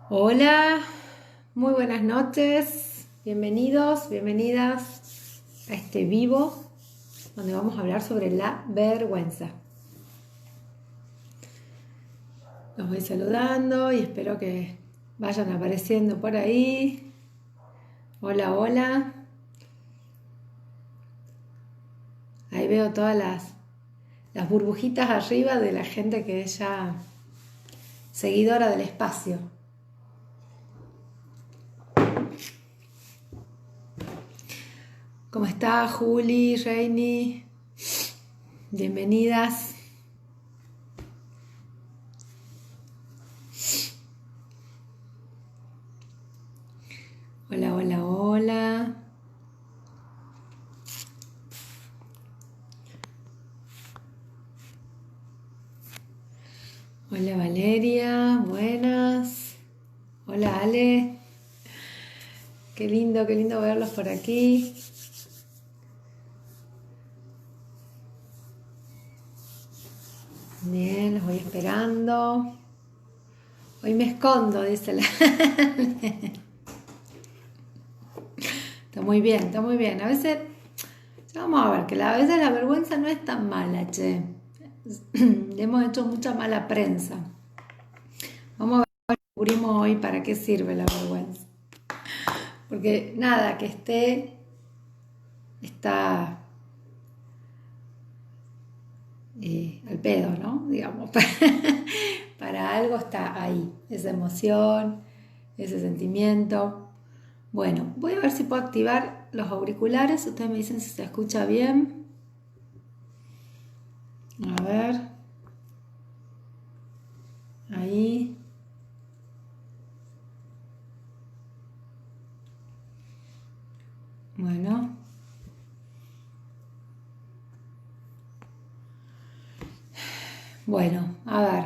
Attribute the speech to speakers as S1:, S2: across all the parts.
S1: Hola, muy buenas noches, bienvenidos, bienvenidas a este vivo donde vamos a hablar sobre la vergüenza. Los voy saludando y espero que vayan apareciendo por ahí. Hola, hola. Ahí veo todas las burbujitas arriba de la gente que es ya seguidora del espacio. ¿Cómo está Juli, Reini? Bienvenidas. Hola, hola, hola. Hola Valeria, buenas. Hola Ale. Qué lindo verlos por aquí. Bien, los voy esperando. Hoy me escondo, dice la... Está muy bien, está muy bien. A veces, ya vamos a ver, que a veces la vergüenza no es tan mala, che. Le hemos hecho mucha mala prensa. Vamos a ver qué descubrimos hoy para qué sirve la vergüenza. Porque nada, que está al pedo, ¿no? Digamos, para algo está ahí, esa emoción, ese sentimiento. Bueno, voy a ver si puedo activar los auriculares, ustedes me dicen si se escucha bien. A ver, ahí. Bueno. Bueno, a ver.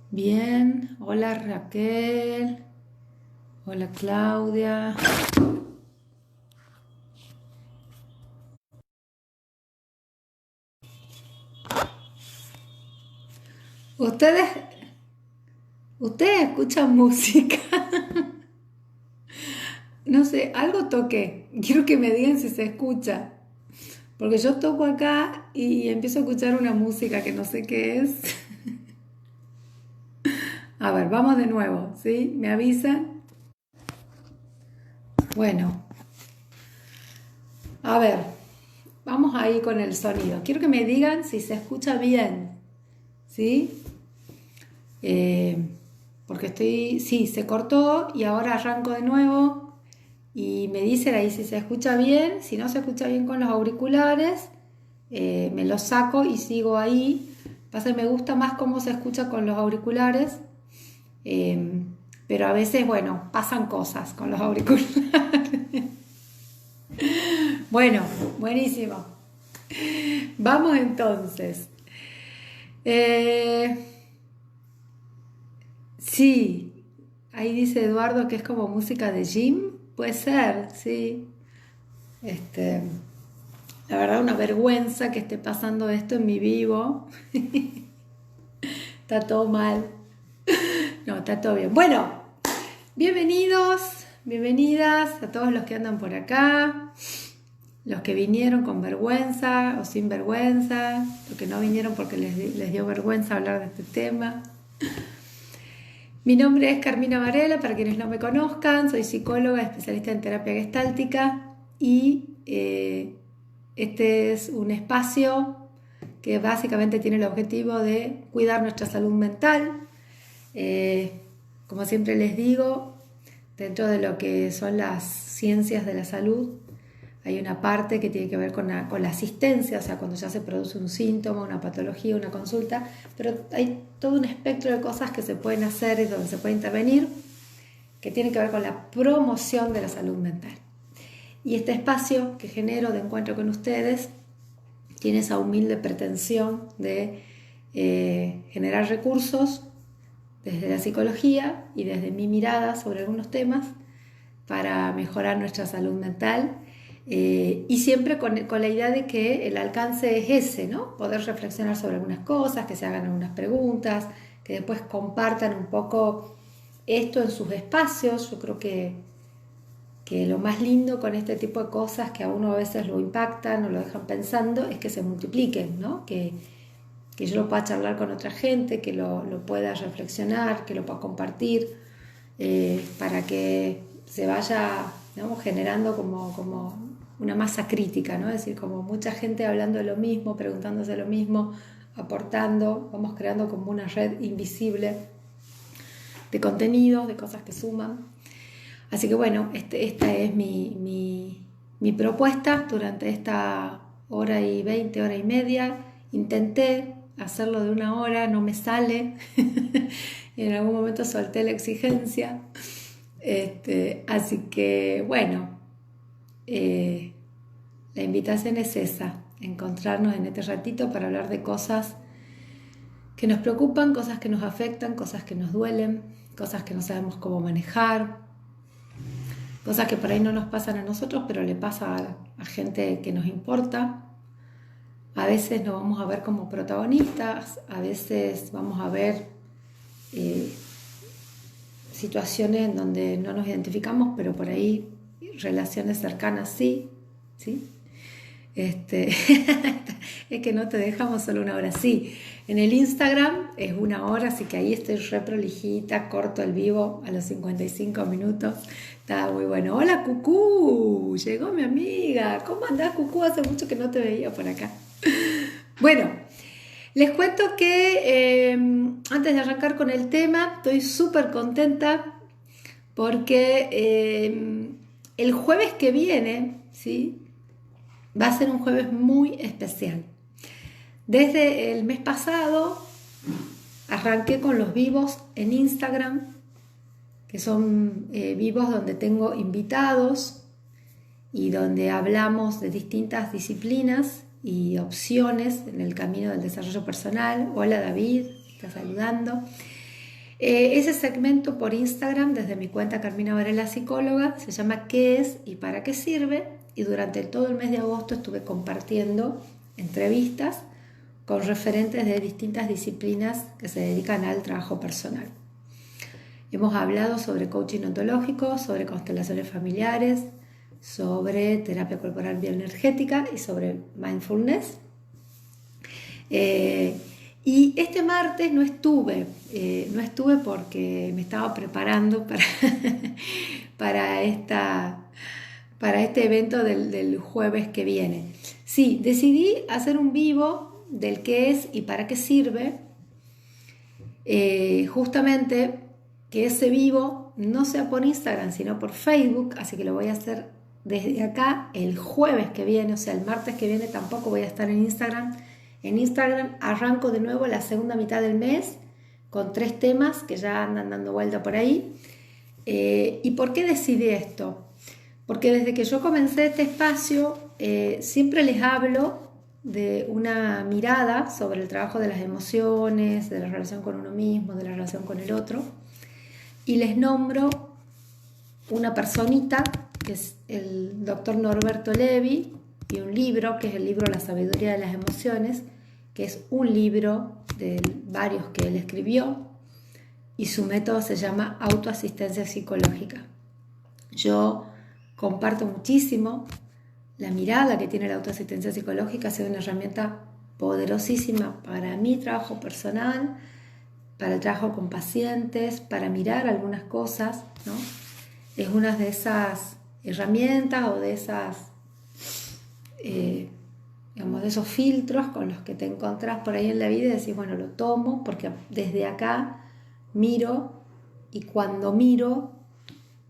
S1: Bien, hola Raquel, hola Claudia. Ustedes, ustedes escuchan música. No sé, algo toqué. Quiero que me digan si se escucha. Porque yo toco acá y empiezo a escuchar una música que no sé qué es. A ver, vamos de nuevo, ¿sí? ¿Me avisan? Bueno, a ver, vamos ahí con el sonido. Quiero que me digan si se escucha bien, ¿sí? Porque sí, se cortó y ahora arranco de nuevo y me dicen ahí si se escucha bien. Si no se escucha bien con los auriculares, me los saco y sigo ahí. Pasa que me gusta más cómo se escucha con los auriculares. Pero a veces, bueno, pasan cosas con los auriculares. Bueno, buenísimo. Vamos entonces. Eh, sí, ahí dice Eduardo que es como música de gym. Puede ser, sí. Este, la verdad, una vergüenza que esté pasando esto en mi vivo. Está todo mal. No, está todo bien. Bueno, bienvenidos, bienvenidas a todos los que andan por acá. Los que vinieron con vergüenza o sin vergüenza, los que no vinieron porque les dio vergüenza hablar de este tema. Mi nombre es Carmina Varela, para quienes no me conozcan, soy psicóloga, especialista en terapia gestáltica y este es un espacio que básicamente tiene el objetivo de cuidar nuestra salud mental. Como siempre les digo, dentro de lo que son las ciencias de la salud, hay una parte que tiene que ver con la asistencia, o sea, cuando ya se produce un síntoma, una patología, una consulta, pero hay todo un espectro de cosas que se pueden hacer y donde se puede intervenir, que tiene que ver con la promoción de la salud mental. Y este espacio que genero de encuentro con ustedes tiene esa humilde pretensión de generar recursos desde la psicología y desde mi mirada sobre algunos temas para mejorar nuestra salud mental Y siempre con la idea de que el alcance es ese, ¿no? Poder reflexionar sobre algunas cosas, que se hagan algunas preguntas, que después compartan un poco esto en sus espacios. Yo creo que lo más lindo con este tipo de cosas que a uno a veces lo impactan o lo dejan pensando es que se multipliquen, ¿no? Que yo lo pueda charlar con otra gente, que lo pueda reflexionar, que lo pueda compartir, para que se vaya, digamos, generando como una masa crítica, ¿no? Es decir, como mucha gente hablando de lo mismo, preguntándose lo mismo, aportando, vamos creando como una red invisible de contenidos, de cosas que suman. Así que bueno, esta es mi propuesta durante esta hora y 20, hora y media. Intenté hacerlo de 1 hora, no me sale. En algún momento solté la exigencia. Así que bueno, la invitación es esa, encontrarnos en este ratito para hablar de cosas que nos preocupan, cosas que nos afectan, cosas que nos duelen, cosas que no sabemos cómo manejar, cosas que por ahí no nos pasan a nosotros, pero le pasa a gente que nos importa. A veces nos vamos a ver como protagonistas, a veces vamos a ver situaciones en donde no nos identificamos, pero por ahí relaciones cercanas sí. Es que no te dejamos solo 1 hora. Sí, en el Instagram es 1 hora, así que ahí estoy re prolijita, corto el vivo a los 55 minutos. Está muy bueno. Hola, Cucú, llegó mi amiga. ¿Cómo andás, Cucú? Hace mucho que no te veía por acá. Bueno, les cuento que antes de arrancar con el tema, estoy súper contenta porque el jueves que viene, ¿sí?, va a ser un jueves muy especial. Desde el mes pasado arranqué con los vivos en Instagram, que son vivos donde tengo invitados y donde hablamos de distintas disciplinas y opciones en el camino del desarrollo personal. Hola David, está saludando. Ese segmento por Instagram, desde mi cuenta Carmina Varela Psicóloga, se llama ¿Qué es y para qué sirve? Y durante todo el mes de agosto estuve compartiendo entrevistas con referentes de distintas disciplinas que se dedican al trabajo personal. Hemos hablado sobre coaching ontológico, sobre constelaciones familiares, sobre terapia corporal bioenergética y sobre mindfulness. Y este martes no estuve porque me estaba preparando para este evento del jueves que viene. Sí, decidí hacer un vivo del qué es y para qué sirve, justamente que ese vivo no sea por Instagram, sino por Facebook, así que lo voy a hacer desde acá el jueves que viene, o sea, el martes que viene tampoco voy a estar en Instagram. En Instagram arranco de nuevo la segunda mitad del mes con 3 temas que ya andan dando vuelta por ahí. ¿Y por qué decidí esto? Porque desde que yo comencé este espacio siempre les hablo de una mirada sobre el trabajo de las emociones, de la relación con uno mismo, de la relación con el otro, y les nombro una personita que es el doctor Norberto Levi, y un libro que es el libro La sabiduría de las emociones, que es un libro de varios que él escribió, y su método se llama autoasistencia psicológica. Yo comparto muchísimo la mirada que tiene la autoasistencia psicológica. Ha sido una herramienta poderosísima para mi trabajo personal, para el trabajo con pacientes, para mirar algunas cosas, ¿no? Es una de esas herramientas o de esas, digamos, de esos filtros con los que te encontrás por ahí en la vida y decís, bueno, lo tomo porque desde acá miro, y cuando miro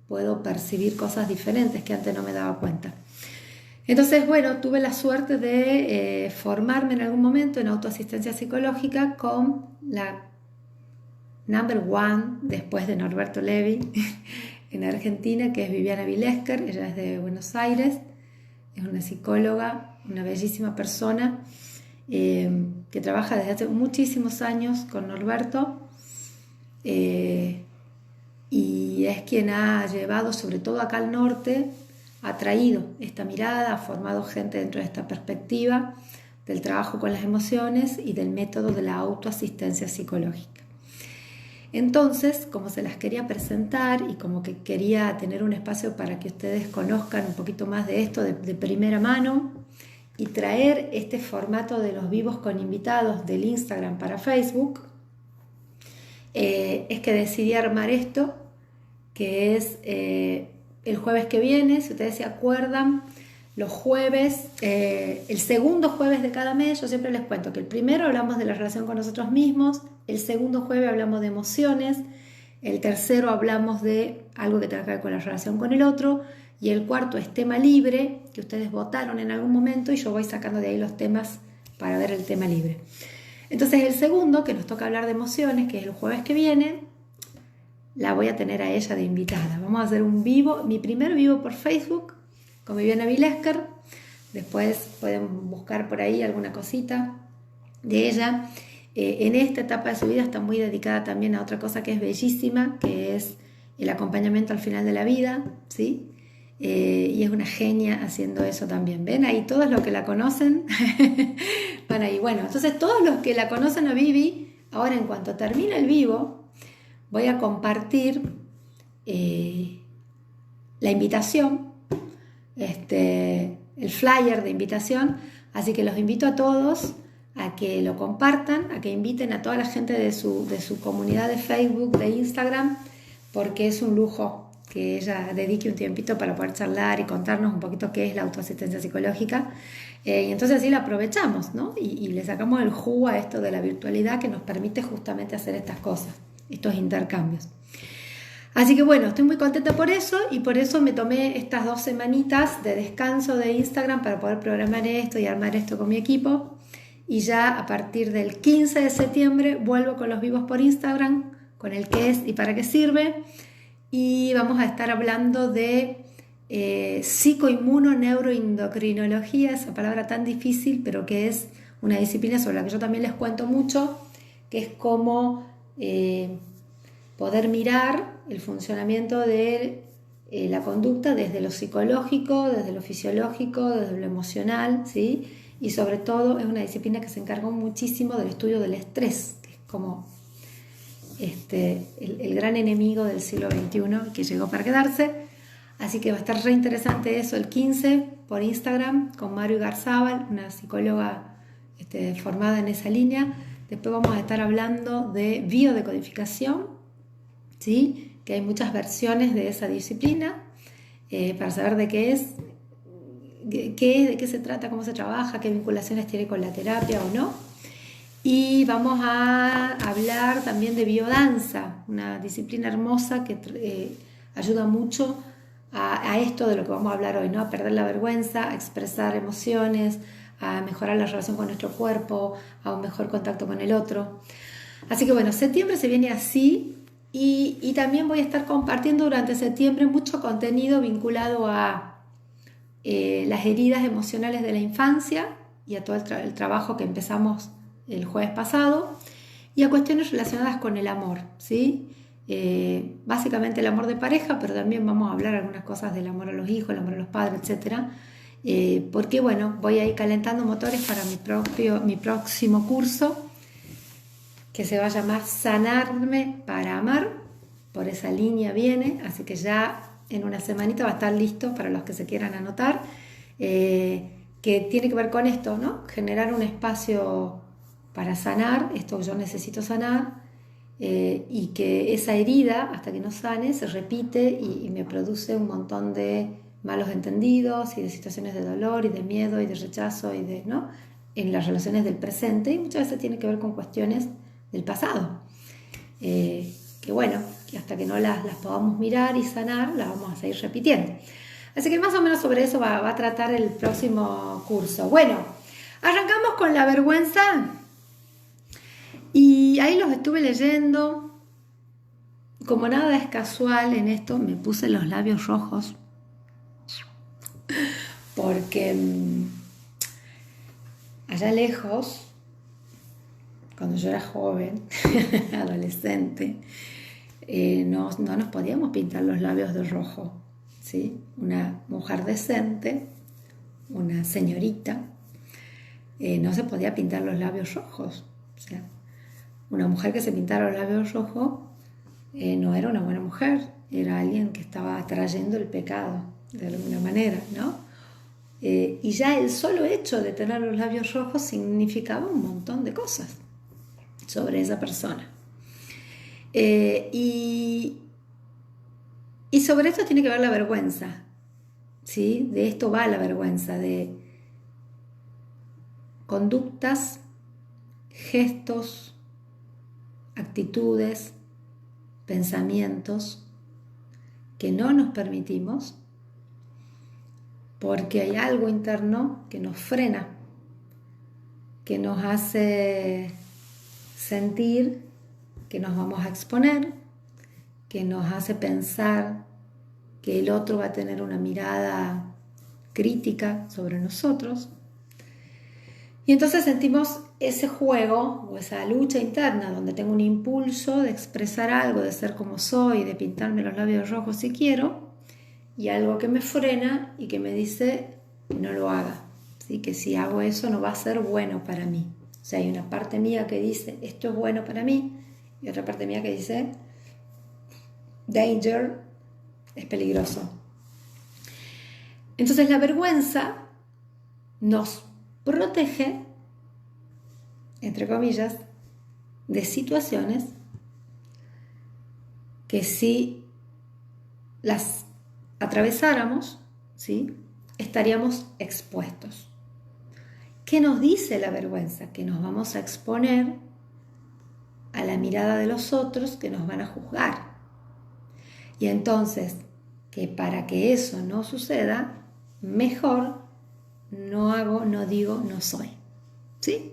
S1: puedo percibir cosas diferentes que antes no me daba cuenta. Entonces, bueno, tuve la suerte de formarme en algún momento en autoasistencia psicológica con la number one después de Norberto Levi en Argentina, que es Viviana Vilesker. Ella es de Buenos Aires, es una psicóloga, una bellísima persona que trabaja desde hace muchísimos años con Norberto. Y es quien ha llevado, sobre todo acá al norte, ha traído esta mirada, ha formado gente dentro de esta perspectiva del trabajo con las emociones y del método de la autoasistencia psicológica. Entonces, como se las quería presentar y como que quería tener un espacio para que ustedes conozcan un poquito más de esto de primera mano y traer este formato de los vivos con invitados del Instagram para Facebook, es que decidí armar esto, que es el jueves que viene, si ustedes se acuerdan, los jueves, el segundo jueves de cada mes. Yo siempre les cuento que el primero hablamos de la relación con nosotros mismos, el segundo jueves hablamos de emociones, el tercero hablamos de algo que tenga que ver con la relación con el otro, y el cuarto es tema libre, que ustedes votaron en algún momento y yo voy sacando de ahí los temas para ver el tema libre. Entonces el segundo, que nos toca hablar de emociones, que es el jueves que viene, la voy a tener a ella de invitada. Vamos a hacer un vivo, mi primer vivo por Facebook, con Viviana Vilesker. Después pueden buscar por ahí alguna cosita de ella. En esta etapa de su vida está muy dedicada también a otra cosa que es bellísima, que es el acompañamiento al final de la vida, ¿sí? Y es una genia haciendo eso también. ¿Ven? Ahí todos los que la conocen van ahí. Bueno, entonces todos los que la conocen a Vivi, ahora en cuanto termine el vivo, voy a compartir la invitación, el flyer de invitación, así que los invito a todos a que lo compartan, a que inviten a toda la gente de su comunidad de Facebook, de Instagram, porque es un lujo que ella dedique un tiempito para poder charlar y contarnos un poquito qué es la autoasistencia psicológica, y entonces así la aprovechamos, ¿no? Y le sacamos el jugo a esto de la virtualidad que nos permite justamente hacer estas cosas, estos intercambios. Así que bueno, estoy muy contenta por eso, y por eso me tomé estas 2 semanitas de descanso de Instagram para poder programar esto y armar esto con mi equipo, y ya a partir del 15 de septiembre vuelvo con los vivos por Instagram, con el qué es y para qué sirve, y vamos a estar hablando de psicoinmunoneuroendocrinología, esa palabra tan difícil, pero que es una disciplina sobre la que yo también les cuento mucho, que es cómo poder mirar el funcionamiento de la conducta desde lo psicológico, desde lo fisiológico, desde lo emocional, ¿sí? Y sobre todo es una disciplina que se encargó muchísimo del estudio del estrés, que es como el gran enemigo del siglo XXI que llegó para quedarse. Así que va a estar re interesante eso el 15 por Instagram con Mario Garzábal, una psicóloga formada en esa línea. Después vamos a estar hablando de biodecodificación, ¿sí? Que hay muchas versiones de esa disciplina, para saber de qué es, de qué se trata, cómo se trabaja, qué vinculaciones tiene con la terapia o no. Y vamos a hablar también de biodanza, una disciplina hermosa que ayuda mucho a esto de lo que vamos a hablar hoy, ¿no? A perder la vergüenza, a expresar emociones, a mejorar la relación con nuestro cuerpo, a un mejor contacto con el otro. Así que bueno, septiembre se viene así, y también voy a estar compartiendo durante septiembre mucho contenido vinculado a las heridas emocionales de la infancia y a todo el trabajo que empezamos el jueves pasado, y a cuestiones relacionadas con el amor, ¿sí? Básicamente el amor de pareja, pero también vamos a hablar algunas cosas del amor a los hijos, el amor a los padres, etc. Porque bueno, voy a ir calentando motores para mi próximo curso, que se va a llamar Sanarme para Amar. Por esa línea viene, así que ya en una semanita va a estar listo para los que se quieran anotar, que tiene que ver con esto, ¿no? Generar un espacio para sanar esto que yo necesito sanar, y que esa herida, hasta que no sane, se repite y me produce un montón de malos entendidos y de situaciones de dolor y de miedo y de rechazo ¿no? En las relaciones del presente, y muchas veces tiene que ver con cuestiones del pasado, que bueno, que hasta que no las podamos mirar y sanar, las vamos a seguir repitiendo. Así que más o menos sobre eso va a tratar el próximo curso. Bueno, arrancamos con la vergüenza, y ahí los estuve leyendo. Como nada es casual en esto, me puse los labios rojos porque allá lejos, cuando yo era joven, adolescente, no nos podíamos pintar los labios de rojo, ¿sí? Una mujer decente, una señorita, no se podía pintar los labios rojos. O sea, una mujer que se pintara los labios rojos no era una buena mujer, era alguien que estaba atrayendo el pecado de alguna manera, ¿no? Y ya el solo hecho de tener los labios rojos significaba un montón de cosas sobre esa persona. Y sobre esto tiene que ver la vergüenza, ¿sí? De esto va la vergüenza, de conductas, gestos, actitudes, pensamientos que no nos permitimos porque hay algo interno que nos frena, que nos hace sentir que nos vamos a exponer, que nos hace pensar que el otro va a tener una mirada crítica sobre nosotros. Y entonces sentimos ese juego o esa lucha interna donde tengo un impulso de expresar algo, de ser como soy, de pintarme los labios rojos si quiero, y algo que me frena y que me dice que no lo haga, ¿sí? Que si hago eso no va a ser bueno para mí. O sea, hay una parte mía que dice esto es bueno para mí y otra parte mía que dice danger, es peligroso. Entonces la vergüenza nos protege, entre comillas, de situaciones que si las atravesáramos, ¿sí?, estaríamos expuestos. ¿Qué nos dice la vergüenza? Que nos vamos a exponer a la mirada de los otros que nos van a juzgar. Y entonces, que para que eso no suceda, mejor no hago, no digo, no soy. ¿Sí?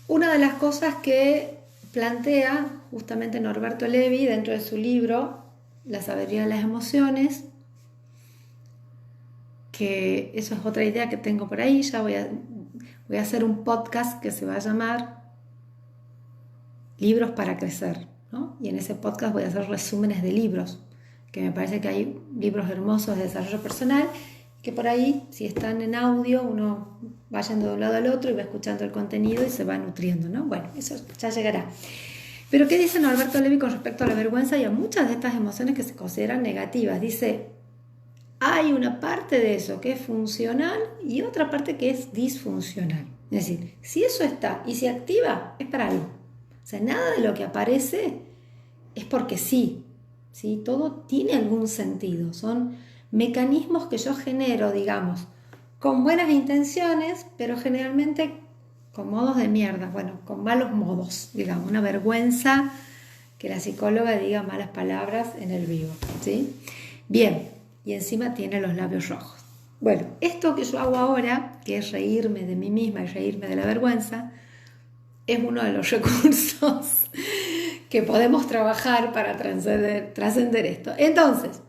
S1: Una de las cosas que plantea justamente Norberto Levi dentro de su libro La sabiduría de las emociones, que eso es otra idea que tengo por ahí, ya voy a hacer un podcast que se va a llamar Libros para Crecer, ¿no? Y en ese podcast voy a hacer resúmenes de libros, que me parece que hay libros hermosos de desarrollo personal, que por ahí, si están en audio, uno va yendo de un lado al otro y va escuchando el contenido y se va nutriendo, ¿no? Bueno, eso ya llegará. Pero ¿qué dice Norberto Levi con respecto a la vergüenza y a muchas de estas emociones que se consideran negativas? Dice, hay una parte de eso que es funcional y otra parte que es disfuncional. Es decir, si eso está y se activa, es para algo. O sea, nada de lo que aparece es porque sí, ¿sí? Todo tiene algún sentido. Son mecanismos que yo genero, digamos, con buenas intenciones, pero generalmente con modos de mierda, bueno, con malos modos, digamos, una vergüenza que la psicóloga diga malas palabras en el vivo, ¿sí? Bien, y encima tiene los labios rojos. Bueno, esto que yo hago ahora, que es reírme de mí misma y reírme de la vergüenza, es uno de los recursos que podemos trabajar para trascender esto. Entonces,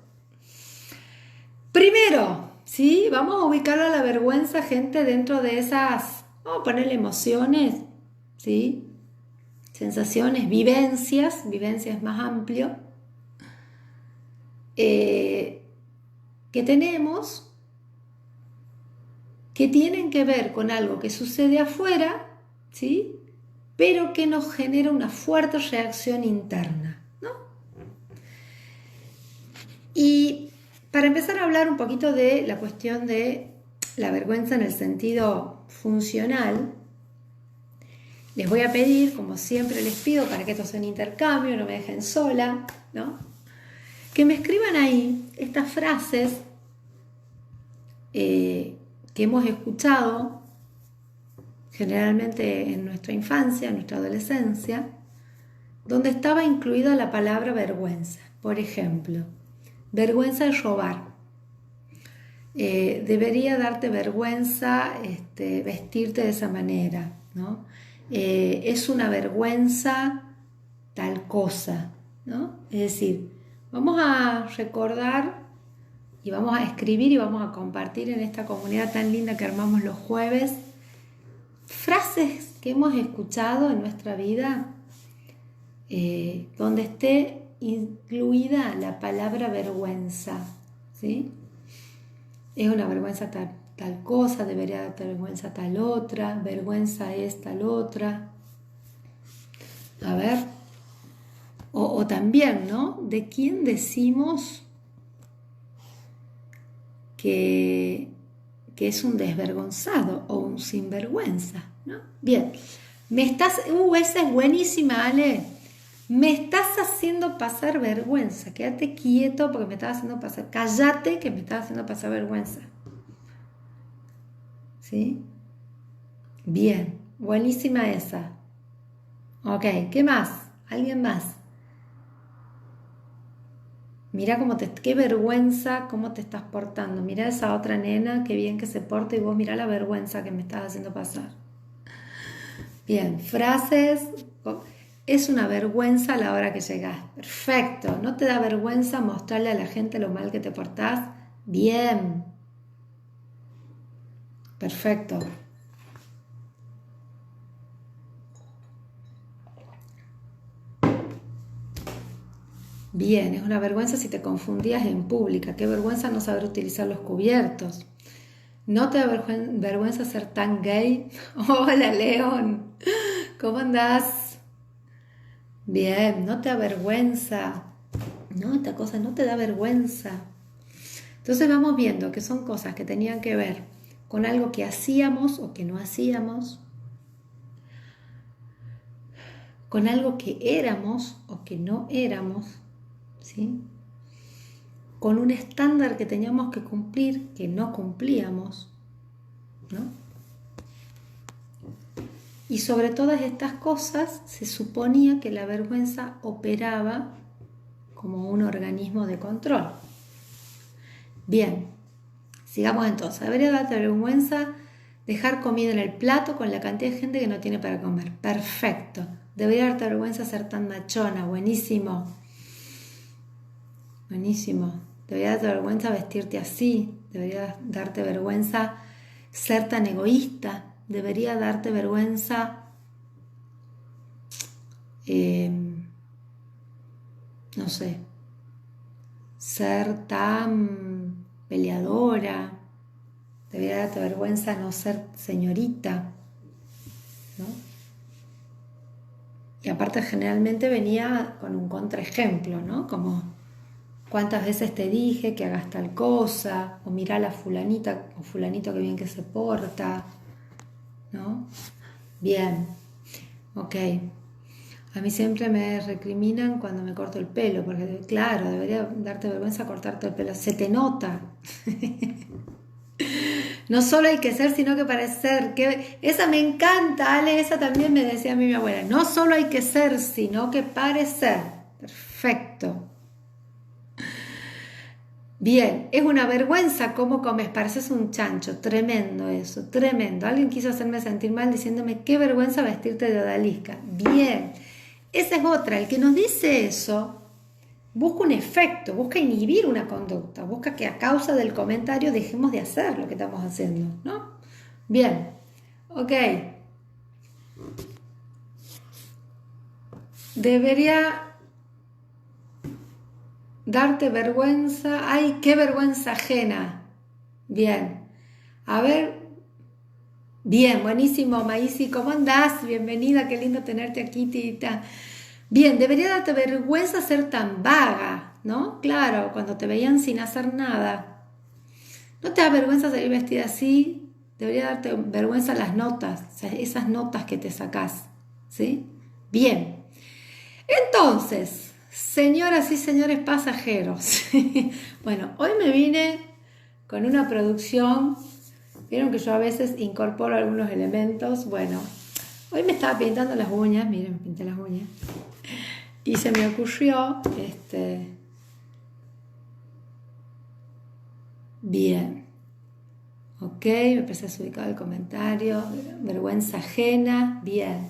S1: primero, ¿sí? Vamos a ubicar a la vergüenza, gente, dentro de esas, vamos a ponerle emociones, ¿sí? Sensaciones, vivencias más amplio, que tenemos, que tienen que ver con algo que sucede afuera, ¿sí?, pero que nos genera una fuerte reacción interna, ¿no? Y para empezar a hablar un poquito de la cuestión de la vergüenza en el sentido funcional, les voy a pedir, como siempre les pido, para que esto sea un intercambio, no me dejen sola, ¿no?, que me escriban ahí estas frases que hemos escuchado generalmente en nuestra infancia, en nuestra adolescencia, donde estaba incluida la palabra vergüenza. Por ejemplo, vergüenza de robar. Debería darte vergüenza vestirte de esa manera, ¿no? Es una vergüenza tal cosa, ¿no? Es decir, vamos a recordar y vamos a escribir y vamos a compartir en esta comunidad tan linda que armamos los jueves frases que hemos escuchado en nuestra vida donde esté incluida la palabra vergüenza, ¿sí? Es una vergüenza tal cosa, debería darte vergüenza tal otra, vergüenza es tal otra. A ver, o también, ¿no? ¿De quién decimos que es un desvergonzado o un sinvergüenza, ¿no? Bien, esa es buenísima, Ale. Me estás haciendo pasar vergüenza. Quédate quieto porque me estás haciendo pasar. Cállate que me estás haciendo pasar vergüenza. ¿Sí? Bien, buenísima esa. Ok, ¿qué más? ¿Alguien más? Mira qué vergüenza, cómo te estás portando. Mira esa otra nena, qué bien que se porta y vos mira la vergüenza que me estás haciendo pasar. Bien, frases. Es una vergüenza a la hora que llegás. Perfecto. ¿No te da vergüenza mostrarle a la gente lo mal que te portás? Bien. Perfecto. Bien, es una vergüenza si te confundías en pública. Qué vergüenza no saber utilizar los cubiertos. ¿No te da vergüenza ser tan gay? Hola, León. ¿Cómo andás? Bien, no te da vergüenza. No, esta cosa no te da vergüenza. Entonces vamos viendo que son cosas que tenían que ver con algo que hacíamos o que no hacíamos, con algo que éramos o que no éramos, ¿sí? Con un estándar que teníamos que cumplir que no cumplíamos, ¿no? Y sobre todas estas cosas se suponía que la vergüenza operaba como un organismo de control. Bien, sigamos entonces. Debería darte vergüenza dejar comida en el plato con la cantidad de gente que no tiene para comer. Perfecto. Debería darte vergüenza ser tan machona. Buenísimo. Buenísimo. Debería darte vergüenza vestirte así. Debería darte vergüenza ser tan egoísta. Debería darte vergüenza no sé, ser tan peleadora. Debería darte vergüenza no ser señorita, ¿no? Y aparte generalmente venía con un contraejemplo, ¿no? Como cuántas veces te dije que hagas tal cosa, o mirá a la fulanita o fulanito que bien que se porta, ¿no? Bien, ok. A mí siempre me recriminan cuando me corto el pelo, porque claro, debería darte vergüenza cortarte el pelo. Se te nota. No solo hay que ser, sino que parecer. Esa me encanta, Ale, esa también me decía a mí mi abuela. No solo hay que ser, sino que parecer. Perfecto. Bien, es una vergüenza cómo comes, pareces un chancho. Tremendo eso, tremendo. Alguien quiso hacerme sentir mal diciéndome qué vergüenza vestirte de odalisca. Bien, esa es otra. El que nos dice eso busca un efecto, busca inhibir una conducta, busca que a causa del comentario dejemos de hacer lo que estamos haciendo, ¿no? Bien, ok. Debería darte vergüenza. ¡Ay, qué vergüenza ajena! Bien, a ver. Bien, buenísimo, Maísi, ¿cómo andás? Bienvenida, qué lindo tenerte aquí, tita. Bien, debería darte vergüenza ser tan vaga, ¿no? Claro, cuando te veían sin hacer nada. ¿No te da vergüenza salir vestida así? Debería darte vergüenza las notas, o sea, esas notas que te sacás, ¿sí? Bien. Entonces, señoras y señores pasajeros, bueno, hoy me vine con una producción. Vieron que yo a veces incorporo algunos elementos. Bueno, hoy me estaba pintando las uñas, miren, pinté las uñas. Y se me ocurrió, bien, ok, me parece desubicado el comentario, vergüenza ajena, bien.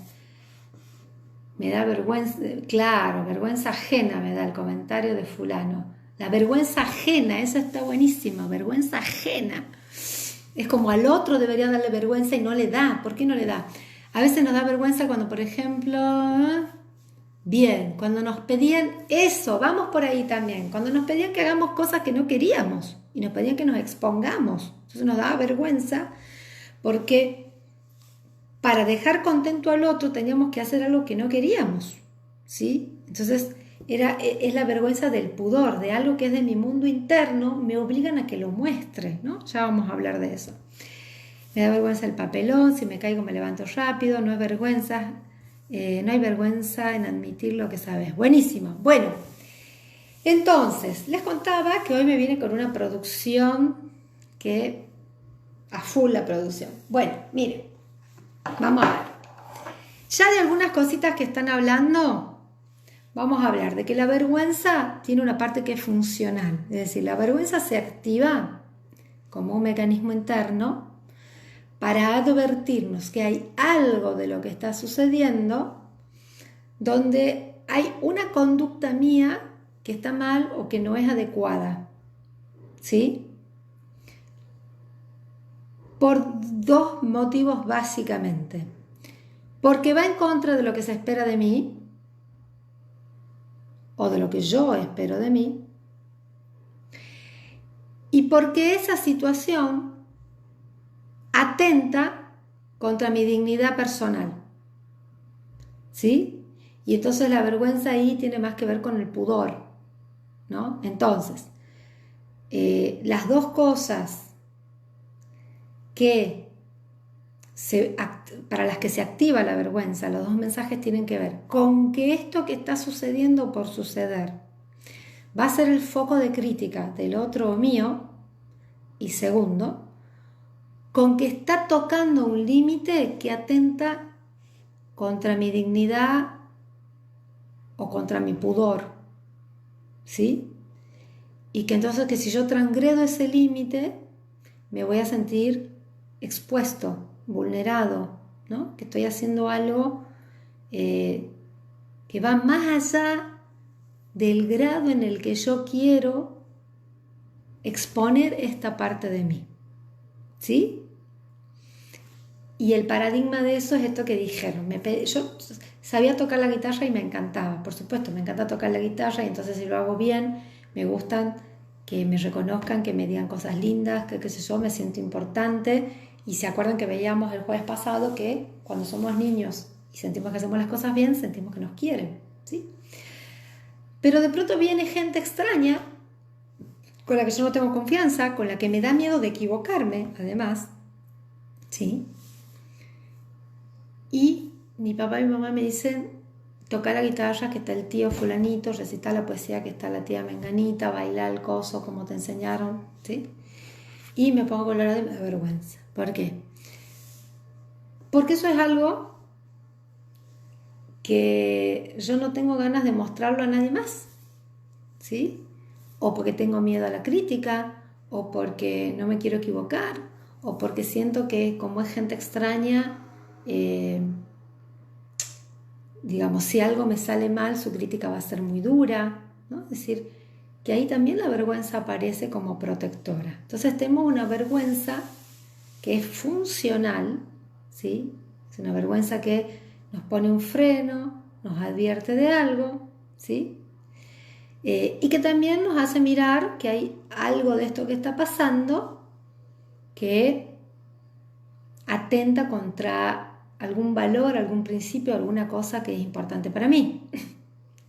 S1: Me da vergüenza, claro, vergüenza ajena me da el comentario de fulano. La vergüenza ajena, eso está buenísimo, vergüenza ajena. Es como al otro debería darle vergüenza y no le da. ¿Por qué no le da? A veces nos da vergüenza cuando, por ejemplo, Bien, cuando nos pedían eso, vamos por ahí también, cuando nos pedían que hagamos cosas que no queríamos y nos pedían que nos expongamos, entonces nos daba vergüenza porque para dejar contento al otro teníamos que hacer algo que no queríamos, ¿sí? Entonces es la vergüenza del pudor, de algo que es de mi mundo interno, me obligan a que lo muestre, ¿no? Ya vamos a hablar de eso. Me da vergüenza el papelón, si me caigo me levanto rápido, no es vergüenza, no hay vergüenza en admitir lo que sabes. Buenísimo. Bueno, entonces, les contaba que hoy me viene con una producción que a full la producción. Bueno, miren, vamos a ver. Ya de algunas cositas que están hablando, vamos a hablar de que la vergüenza tiene una parte que es funcional. Es decir, la vergüenza se activa como un mecanismo interno para advertirnos que hay algo de lo que está sucediendo donde hay una conducta mía que está mal o que no es adecuada. ¿Sí? Por dos motivos básicamente. Porque va en contra de lo que se espera de mí o de lo que yo espero de mí. Y porque esa situación atenta contra mi dignidad personal. ¿Sí? Y entonces la vergüenza ahí tiene más que ver con el pudor, ¿no? Entonces, las dos cosas para las que se activa la vergüenza, los dos mensajes tienen que ver con que esto que está sucediendo por suceder va a ser el foco de crítica del otro o mío, y segundo, con que está tocando un límite que atenta contra mi dignidad o contra mi pudor, ¿sí? Y que entonces que si yo transgredo ese límite, me voy a sentir expuesto, vulnerado, ¿no? Que estoy haciendo algo que va más allá del grado en el que yo quiero exponer esta parte de mí, ¿sí? Y el paradigma de eso es esto que dijeron. Yo sabía tocar la guitarra y me encantaba, por supuesto, me encanta tocar la guitarra y entonces si lo hago bien, me gustan que me reconozcan, que me digan cosas lindas, que qué sé yo, me siento importante. Y se acuerdan que veíamos el jueves pasado que cuando somos niños y sentimos que hacemos las cosas bien, sentimos que nos quieren, ¿sí? Pero de pronto viene gente extraña, con la que yo no tengo confianza, con la que me da miedo de equivocarme, además, ¿sí? Y mi papá y mi mamá me dicen, toca la guitarra, que está el tío fulanito, recita la poesía, que está la tía menganita, baila el coso, como te enseñaron, ¿sí? Y me pongo colorada y me da vergüenza. ¿Por qué? Porque eso es algo que yo no tengo ganas de mostrarlo a nadie más, ¿sí? O porque tengo miedo a la crítica, o porque no me quiero equivocar, o porque siento que como es gente extraña, digamos, si algo me sale mal, su crítica va a ser muy dura, ¿no? Es decir, que ahí también la vergüenza aparece como protectora. Entonces tenemos una vergüenza que es funcional, ¿sí? Es una vergüenza que nos pone un freno, nos advierte de algo, ¿sí? Y que también nos hace mirar que hay algo de esto que está pasando que atenta contra algún valor, algún principio, alguna cosa que es importante para mí.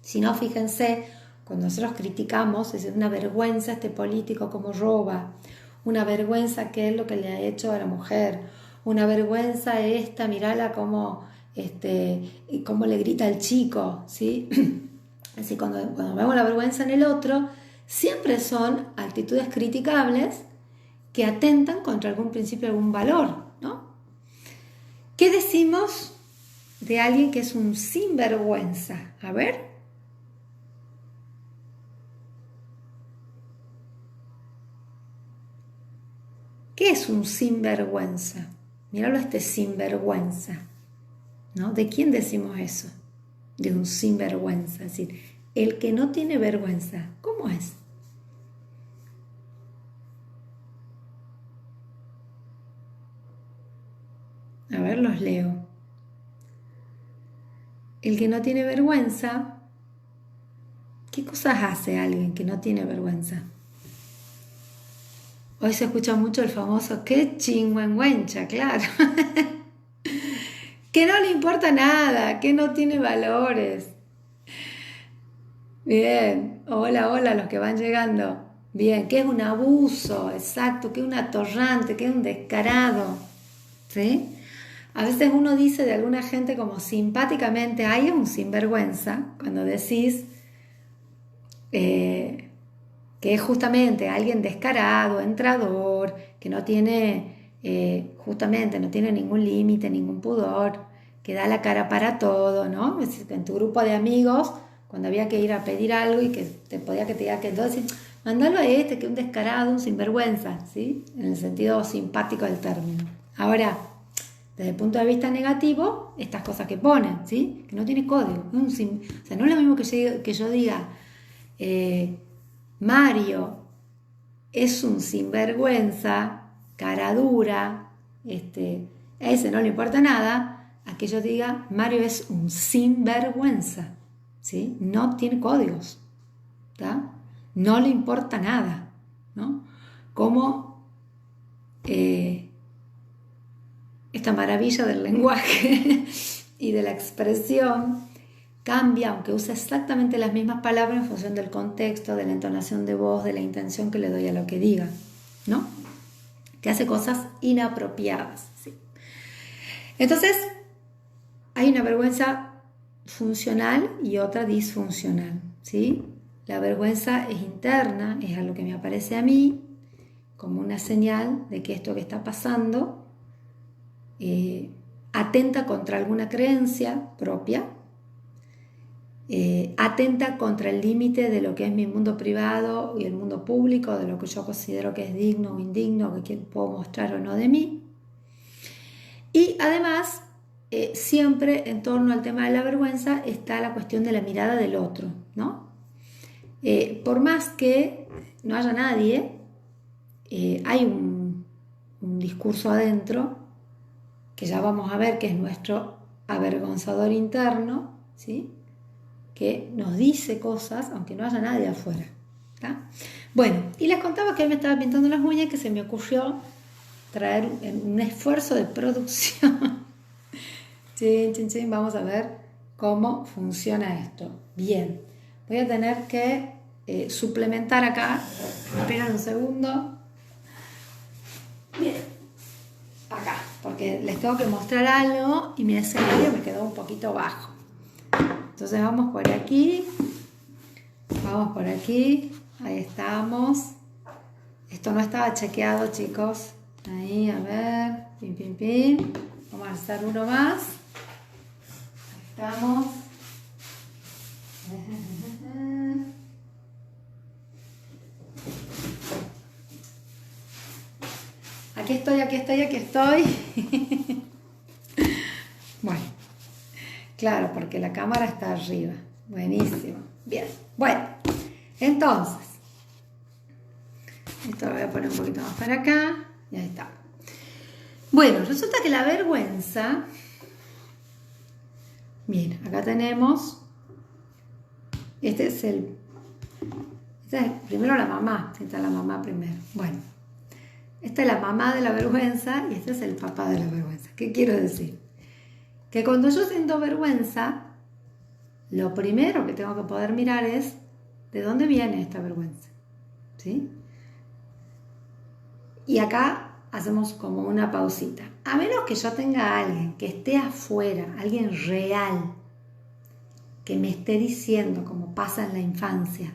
S1: Si no, fíjense, cuando nosotros criticamos, es una vergüenza este político como roba, una vergüenza que es lo que le ha hecho a la mujer, una vergüenza esta, mirala cómo le grita al chico, ¿sí? Así cuando vemos la vergüenza en el otro, siempre son actitudes criticables que atentan contra algún principio, algún valor, ¿no? ¿Qué decimos de alguien que es un sinvergüenza? A ver. ¿Qué es un sinvergüenza? Míralo este sinvergüenza, ¿no? ¿De quién decimos eso? De un sinvergüenza, es decir, el que no tiene vergüenza. ¿Cómo es? A ver, los leo. el que no tiene vergüenza, ¿qué cosas hace alguien que no tiene vergüenza? Hoy se escucha mucho el famoso qué chingüengüencha, claro. Que no le importa nada, que no tiene valores. Bien, hola, hola, los que van llegando. Bien, que es un abuso, exacto, que es un atorrante, que es un descarado. ¿Sí? A veces uno dice de alguna gente como simpáticamente, ay, es un sinvergüenza, cuando decís que es justamente alguien descarado, entrador, que no tiene, justamente no tiene ningún límite, ningún pudor, que da la cara para todo, ¿no? Es decir, que en tu grupo de amigos, cuando había que ir a pedir algo y que te podía que te diga que entonces, mándalo a este, que es un descarado, un sinvergüenza, ¿sí? En el sentido simpático del término. Ahora, desde el punto de vista negativo, estas cosas que ponen, ¿sí? Que no tiene código. O sea, no es lo mismo que yo diga, Mario es un sinvergüenza, cara dura, a ese no le importa nada, a que yo diga, Mario es un sinvergüenza, ¿sí? No tiene códigos, ¿tá? No le importa nada, ¿no? Como esta maravilla del lenguaje y de la expresión cambia, aunque use exactamente las mismas palabras en función del contexto, de la entonación de voz, de la intención que le doy a lo que diga, ¿no? Que hace cosas inapropiadas, ¿sí? Entonces, hay una vergüenza funcional y otra disfuncional, ¿sí? La vergüenza es interna, es algo que me aparece a mí como una señal de que esto que está pasando atenta contra alguna creencia propia, atenta contra el límite de lo que es mi mundo privado y el mundo público, de lo que yo considero que es digno o indigno, que puedo mostrar o no de mí. Y además, siempre en torno al tema de la vergüenza está la cuestión de la mirada del otro, ¿no? Por más que no haya nadie, hay un discurso adentro que ya vamos a ver que es nuestro avergonzador interno, ¿sí? Que nos dice cosas aunque no haya nadie afuera, ¿tá? Bueno, y les contaba que hoy me estaba pintando las uñas, que se me ocurrió traer un esfuerzo de producción. Chin, chin, chin, vamos a ver cómo funciona esto. Bien, voy a tener que suplementar acá. Esperen un segundo. Bien, acá, porque les tengo que mostrar algo y mi escenario me quedó un poquito bajo. Entonces vamos por aquí, ahí estamos. Esto no estaba chequeado, chicos. Ahí, a ver, pim, pim, pim. Vamos a hacer uno más. Ahí estamos. Aquí estoy. Bueno, claro, porque la cámara está arriba. Buenísimo. Bien, bueno, entonces, esto lo voy a poner un poquito más para acá. Y ahí está. Bueno, resulta que la vergüenza, bien, acá tenemos, primero la mamá, está la mamá primero. Bueno, esta es la mamá de la vergüenza y este es el papá de la vergüenza. ¿Qué quiero decir? Que cuando yo siento vergüenza, lo primero que tengo que poder mirar es de dónde viene esta vergüenza, ¿sí? Y acá hacemos como una pausita. A menos que yo tenga a alguien que esté afuera, alguien real, que me esté diciendo, como pasa en la infancia,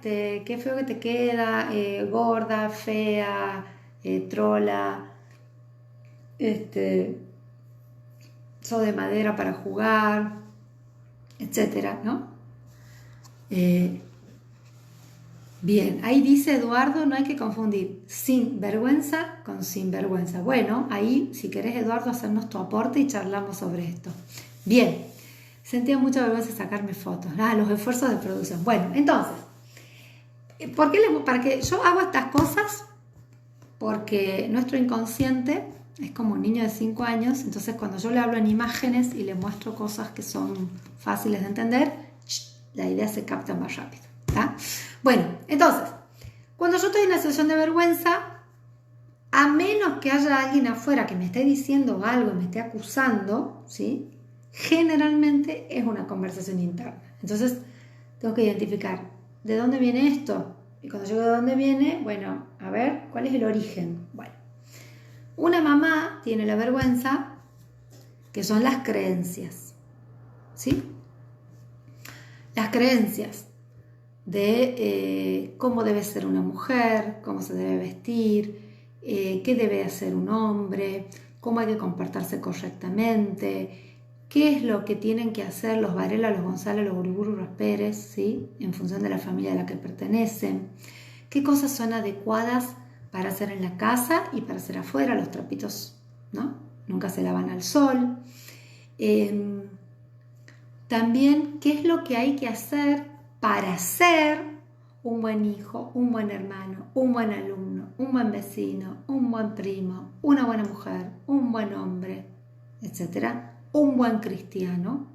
S1: qué feo que te queda, gorda, fea, trola, sos de madera para jugar, etcétera, ¿no? Bien, ahí dice Eduardo, no hay que confundir sin vergüenza con sinvergüenza. Bueno, ahí, si querés, Eduardo, hacernos tu aporte y charlamos sobre esto. Bien, sentía mucha vergüenza sacarme fotos. Los esfuerzos de producción. Bueno, entonces, para que yo hago estas cosas? Porque nuestro inconsciente es como un niño de 5 años, entonces cuando yo le hablo en imágenes y le muestro cosas que son fáciles de entender, la idea se capta más rápido. ¿Tá? Bueno, entonces, cuando yo estoy en una situación de vergüenza, a menos que haya alguien afuera que me esté diciendo algo, me esté acusando, ¿sí? Generalmente es una conversación interna. Entonces, tengo que identificar de dónde viene esto. Y cuando llego de dónde viene, bueno, a ver, ¿cuál es el origen? Bueno, una mamá tiene la vergüenza, que son las creencias, ¿sí? Las creencias de cómo debe ser una mujer, cómo se debe vestir, qué debe hacer un hombre, cómo hay que comportarse correctamente, qué es lo que tienen que hacer los Varela, los González, los Uriburu, los Pérez, ¿sí? En función de la familia a la que pertenecen, qué cosas son adecuadas para hacer en la casa y para hacer afuera, los trapitos, ¿no? Nunca se lavan al sol. También, qué es lo que hay que hacer para ser un buen hijo, un buen hermano, un buen alumno, un buen vecino, un buen primo, una buena mujer, un buen hombre, etc. Un buen cristiano.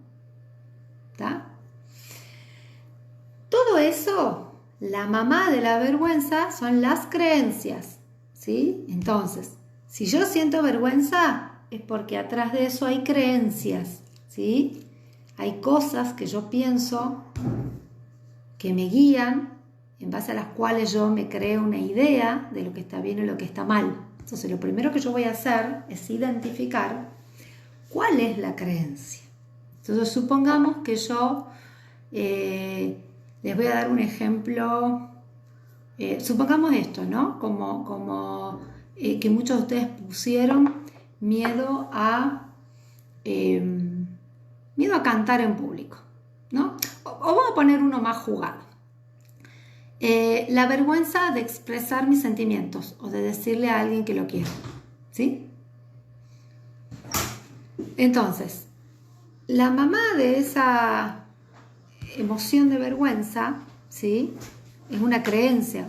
S1: ¿Tá? Todo eso, la mamá de la vergüenza son las creencias, ¿sí? Entonces, si yo siento vergüenza, es porque atrás de eso hay creencias, ¿sí? Hay cosas que yo pienso que me guían, en base a las cuales yo me creo una idea de lo que está bien y lo que está mal. Entonces, lo primero que yo voy a hacer es identificar cuál es la creencia. Entonces, supongamos que yo les voy a dar un ejemplo. Supongamos esto, ¿no? Como que muchos de ustedes pusieron miedo a cantar en público, ¿no? O vamos a poner uno más jugado. La vergüenza de expresar mis sentimientos o de decirle a alguien que lo quiero, ¿sí? Entonces, la mamá de esa emoción de vergüenza, ¿sí? Es una creencia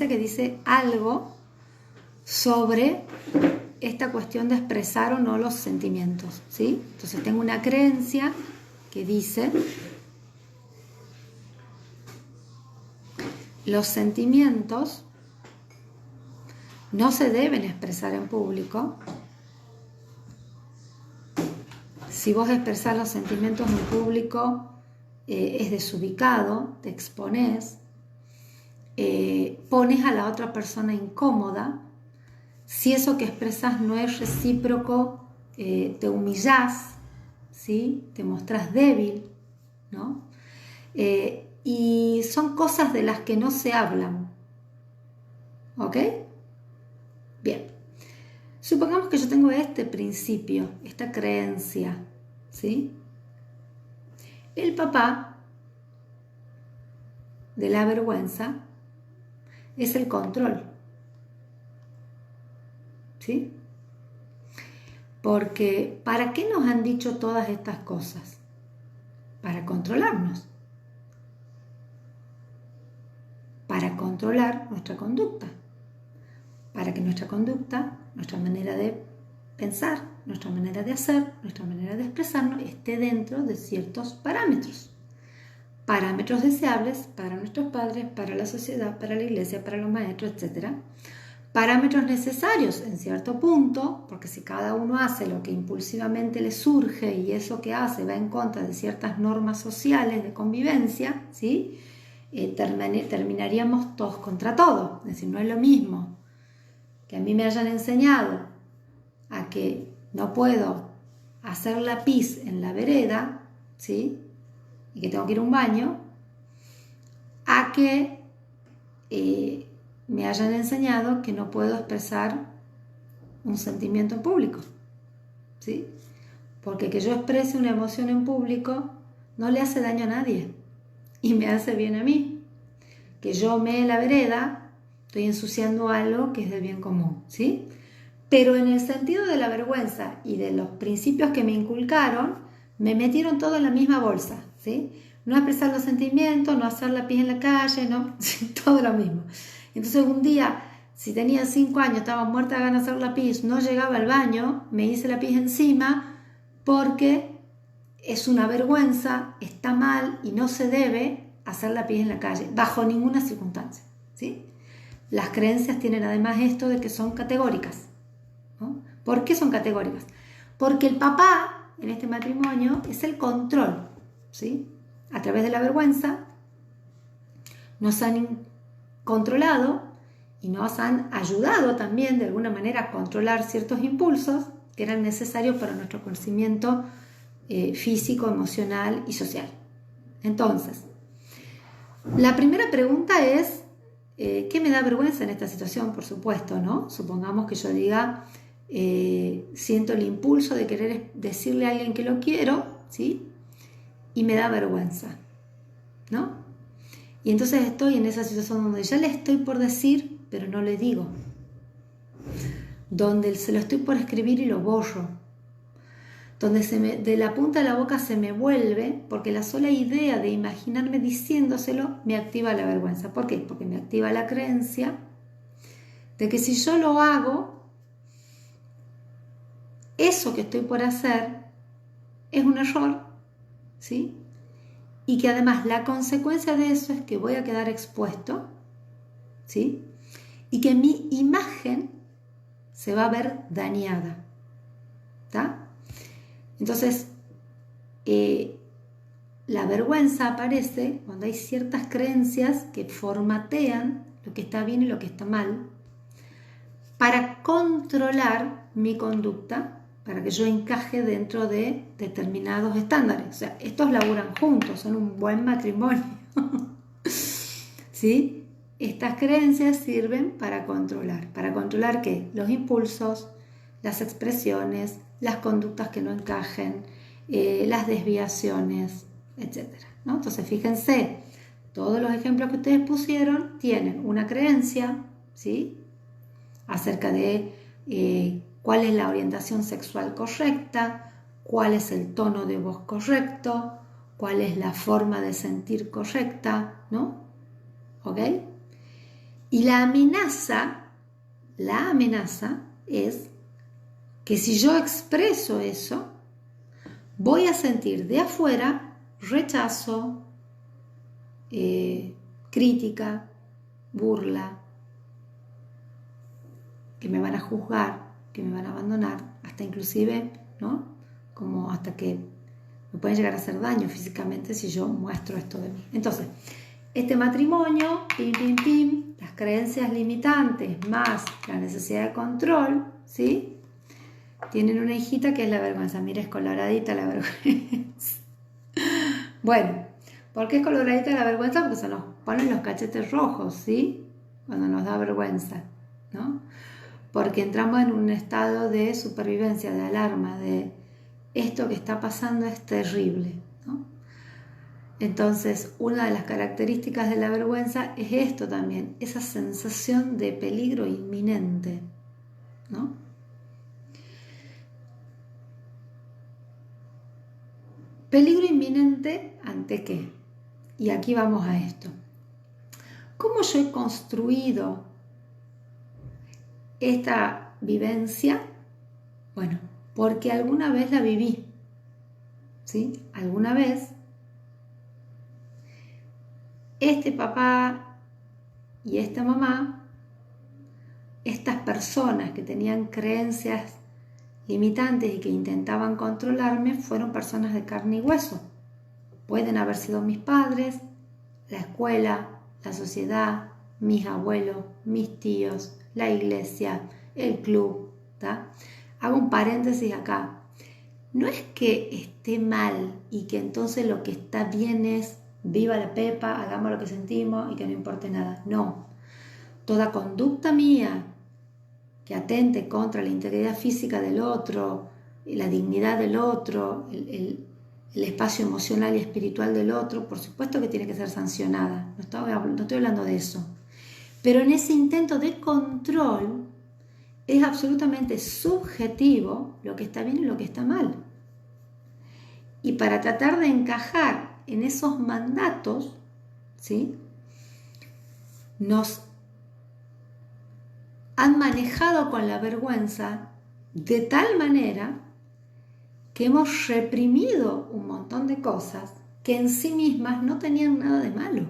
S1: que dice algo sobre esta cuestión de expresar o no los sentimientos, ¿sí? Entonces tengo una creencia que dice: los sentimientos no se deben expresar en público. Si vos expresás los sentimientos en público, es desubicado, te exponés, pones a la otra persona incómoda. Si eso que expresas no es recíproco, te humillás, ¿sí? Te mostrás débil, ¿no? Y son cosas de las que no se hablan. ¿Ok? Bien. Supongamos que yo tengo este principio, esta creencia, ¿sí? El papá de la vergüenza es el control, ¿sí? Porque ¿para qué nos han dicho todas estas cosas? Para controlarnos, para controlar nuestra conducta, para que nuestra conducta, nuestra manera de pensar, nuestra manera de hacer, nuestra manera de expresarnos esté dentro de ciertos parámetros. Parámetros deseables para nuestros padres, para la sociedad, para la iglesia, para los maestros, etc. Parámetros necesarios en cierto punto, porque si cada uno hace lo que impulsivamente le surge y eso que hace va en contra de ciertas normas sociales de convivencia, ¿sí? Terminaríamos todos contra todos. Es decir, no es lo mismo que a mí me hayan enseñado a que no puedo hacer la pis en la vereda, ¿sí? Y que tengo que ir a un baño, a que me hayan enseñado que no puedo expresar un sentimiento en público, ¿sí? Porque que yo exprese una emoción en público no le hace daño a nadie y me hace bien a mí. Que yo mee la vereda, estoy ensuciando algo que es del bien común, ¿sí? Pero en el sentido de la vergüenza y de los principios que me inculcaron, me metieron todo en la misma bolsa, ¿sí? No expresar los sentimientos, no hacer la pis en la calle, no, todo lo mismo. Entonces un día Si tenía 5 años, estaba muerta de ganas de hacer la pis, no llegaba al baño, me hice la pis encima porque es una vergüenza, está mal y no se debe hacer la pis en la calle, bajo ninguna circunstancia, ¿sí? Las creencias tienen además esto de que son categóricas, ¿no? ¿Por qué son categóricas? Porque el papá en este matrimonio es el control, ¿sí? A través de la vergüenza nos han controlado y nos han ayudado también de alguna manera a controlar ciertos impulsos que eran necesarios para nuestro crecimiento físico, emocional y social. Entonces, la primera pregunta es, ¿qué me da vergüenza en esta situación? Por supuesto, ¿no? Supongamos que yo diga, siento el impulso de querer decirle a alguien que lo quiero, ¿sí? Y me da vergüenza, ¿no? Y entonces estoy en esa situación donde ya le estoy por decir, pero no le digo. Donde se lo estoy por escribir y lo borro. Donde de la punta de la boca se me vuelve, porque la sola idea de imaginarme diciéndoselo me activa la vergüenza. ¿Por qué? Porque me activa la creencia de que si yo lo hago, eso que estoy por hacer es un error, ¿sí? Y que además la consecuencia de eso es que voy a quedar expuesto, ¿sí? Y que mi imagen se va a ver dañada, ¿está? Entonces, la vergüenza aparece cuando hay ciertas creencias que formatean lo que está bien y lo que está mal para controlar mi conducta, para que yo encaje dentro de determinados estándares. O sea, estos laburan juntos, son un buen matrimonio. ¿Sí? Estas creencias sirven para controlar. ¿Para controlar qué? Los impulsos, las expresiones, las conductas que no encajen, las desviaciones, etc., ¿no? Entonces, fíjense, todos los ejemplos que ustedes pusieron tienen una creencia, ¿sí?, acerca de cuál es la orientación sexual correcta, cuál es el tono de voz correcto, cuál es la forma de sentir correcta, ¿no? ¿Ok? Y la amenaza es que si yo expreso eso, voy a sentir de afuera rechazo, crítica, burla, que me van a juzgar, que me van a abandonar, hasta inclusive, ¿no?, como hasta que me pueden llegar a hacer daño físicamente si yo muestro esto de mí. Entonces, este matrimonio, las creencias limitantes más la necesidad de control, ¿sí?, tienen una hijita que es la vergüenza. Mira, es coloradita la vergüenza. Bueno, ¿por qué es coloradita la vergüenza? Porque se nos ponen los cachetes rojos, ¿sí?, cuando nos da vergüenza, ¿no? Porque entramos en un estado de supervivencia, de alarma, de esto que está pasando es terrible, ¿no? Entonces, una de las características de la vergüenza es esto también, esa sensación de peligro inminente, ¿no? Peligro inminente ¿ante qué? Y aquí vamos a esto. ¿Cómo yo he construido esta vivencia? Bueno, porque alguna vez la viví, ¿sí? Alguna vez este papá y esta mamá, estas personas que tenían creencias limitantes y que intentaban controlarme, fueron personas de carne y hueso. Pueden haber sido mis padres, la escuela, la sociedad, mis abuelos, mis tíos, la iglesia, el club, ¿tá? Hago un paréntesis acá. No es que esté mal y que entonces lo que está bien es viva la pepa, hagamos lo que sentimos y que no importe nada. No. Toda conducta mía que atente contra la integridad física del otro, la dignidad del otro, el espacio emocional y espiritual del otro, por supuesto que tiene que ser sancionada. No estoy hablando de eso. Pero en ese intento de control es absolutamente subjetivo lo que está bien y lo que está mal. Y para tratar de encajar en esos mandatos, ¿sí?, nos han manejado con la vergüenza de tal manera que hemos reprimido un montón de cosas que en sí mismas no tenían nada de malo,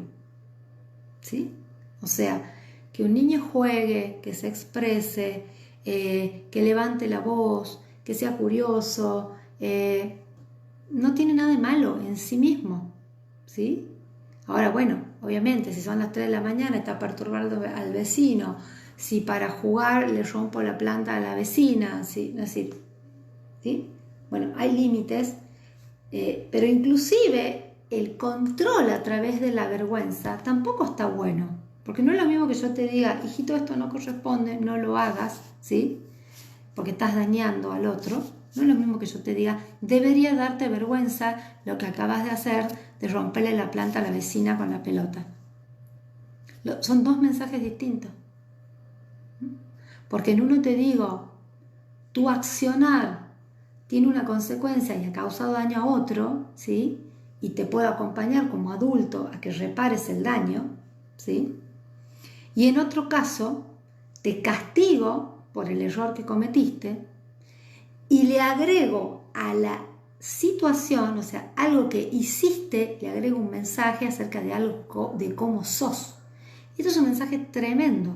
S1: ¿sí? O sea, que un niño juegue, que se exprese, que levante la voz, que sea curioso, no tiene nada de malo en sí mismo, ¿sí? Ahora, bueno, obviamente, si son las 3 de la mañana está perturbando al vecino, si para jugar le rompo la planta a la vecina, ¿sí? Es decir, ¿sí? Bueno, hay límites, pero inclusive el control a través de la vergüenza tampoco está bueno, porque no es lo mismo que yo te diga, hijito, esto no corresponde, no lo hagas, ¿sí? Porque estás dañando al otro. No es lo mismo que yo te diga, debería darte vergüenza lo que acabas de hacer de romperle la planta a la vecina con la pelota. Son dos mensajes distintos. Porque en uno te digo, tu accionar tiene una consecuencia y ha causado daño a otro, ¿sí? Y te puedo acompañar como adulto a que repares el daño, ¿sí? Y en otro caso, te castigo por el error que cometiste y le agrego a la situación, o sea, algo que hiciste, le agrego un mensaje acerca de algo, de cómo sos. Y esto es un mensaje tremendo,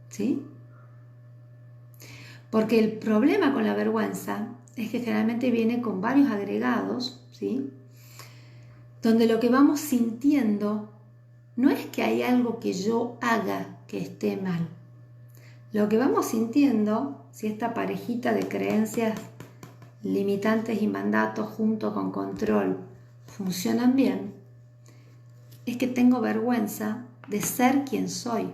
S1: ¿sí? Porque el problema con la vergüenza es que generalmente viene con varios agregados, ¿sí? Donde lo que vamos sintiendo no es que hay algo que yo haga que esté mal. Lo que vamos sintiendo, si esta parejita de creencias limitantes y mandatos junto con control funcionan bien, es que tengo vergüenza de ser quien soy.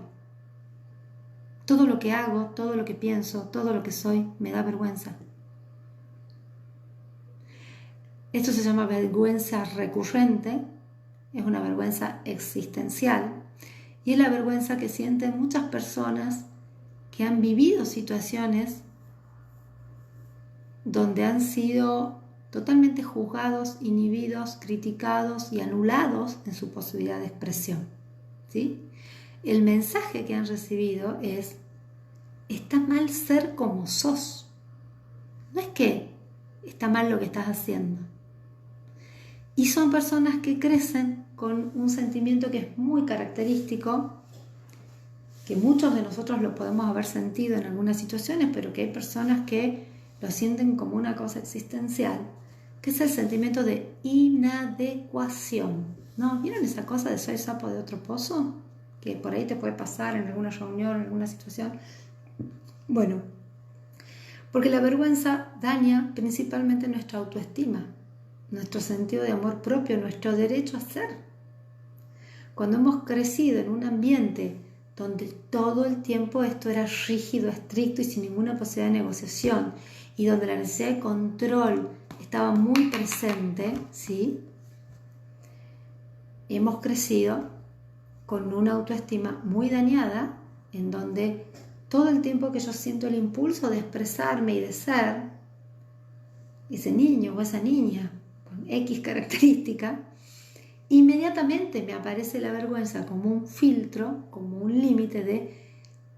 S1: Todo lo que hago, todo lo que pienso, todo lo que soy, me da vergüenza. Esto se llama vergüenza recurrente, es una vergüenza existencial y es la vergüenza que sienten muchas personas que han vivido situaciones donde han sido totalmente juzgados, inhibidos, criticados y anulados en su posibilidad de expresión, ¿sí? El mensaje que han recibido es: está mal ser como sos. No es que está mal lo que estás haciendo. Y son personas que crecen con un sentimiento que es muy característico, que muchos de nosotros lo podemos haber sentido en algunas situaciones, pero que hay personas que lo sienten como una cosa existencial, que es el sentimiento de inadecuación, ¿no? ¿Vieron esa cosa de soy sapo de otro pozo? Que por ahí te puede pasar en alguna reunión, en alguna situación. Bueno, porque la vergüenza daña principalmente nuestra autoestima, nuestro sentido de amor propio, nuestro derecho a ser. Cuando hemos crecido en un ambiente donde todo el tiempo esto era rígido, estricto y sin ninguna posibilidad de negociación, y donde la necesidad de control estaba muy presente, ¿sí? Hemos crecido con una autoestima muy dañada, en donde todo el tiempo que yo siento el impulso de expresarme y de ser ese niño o esa niña con X característica, inmediatamente me aparece la vergüenza como un filtro, como un límite de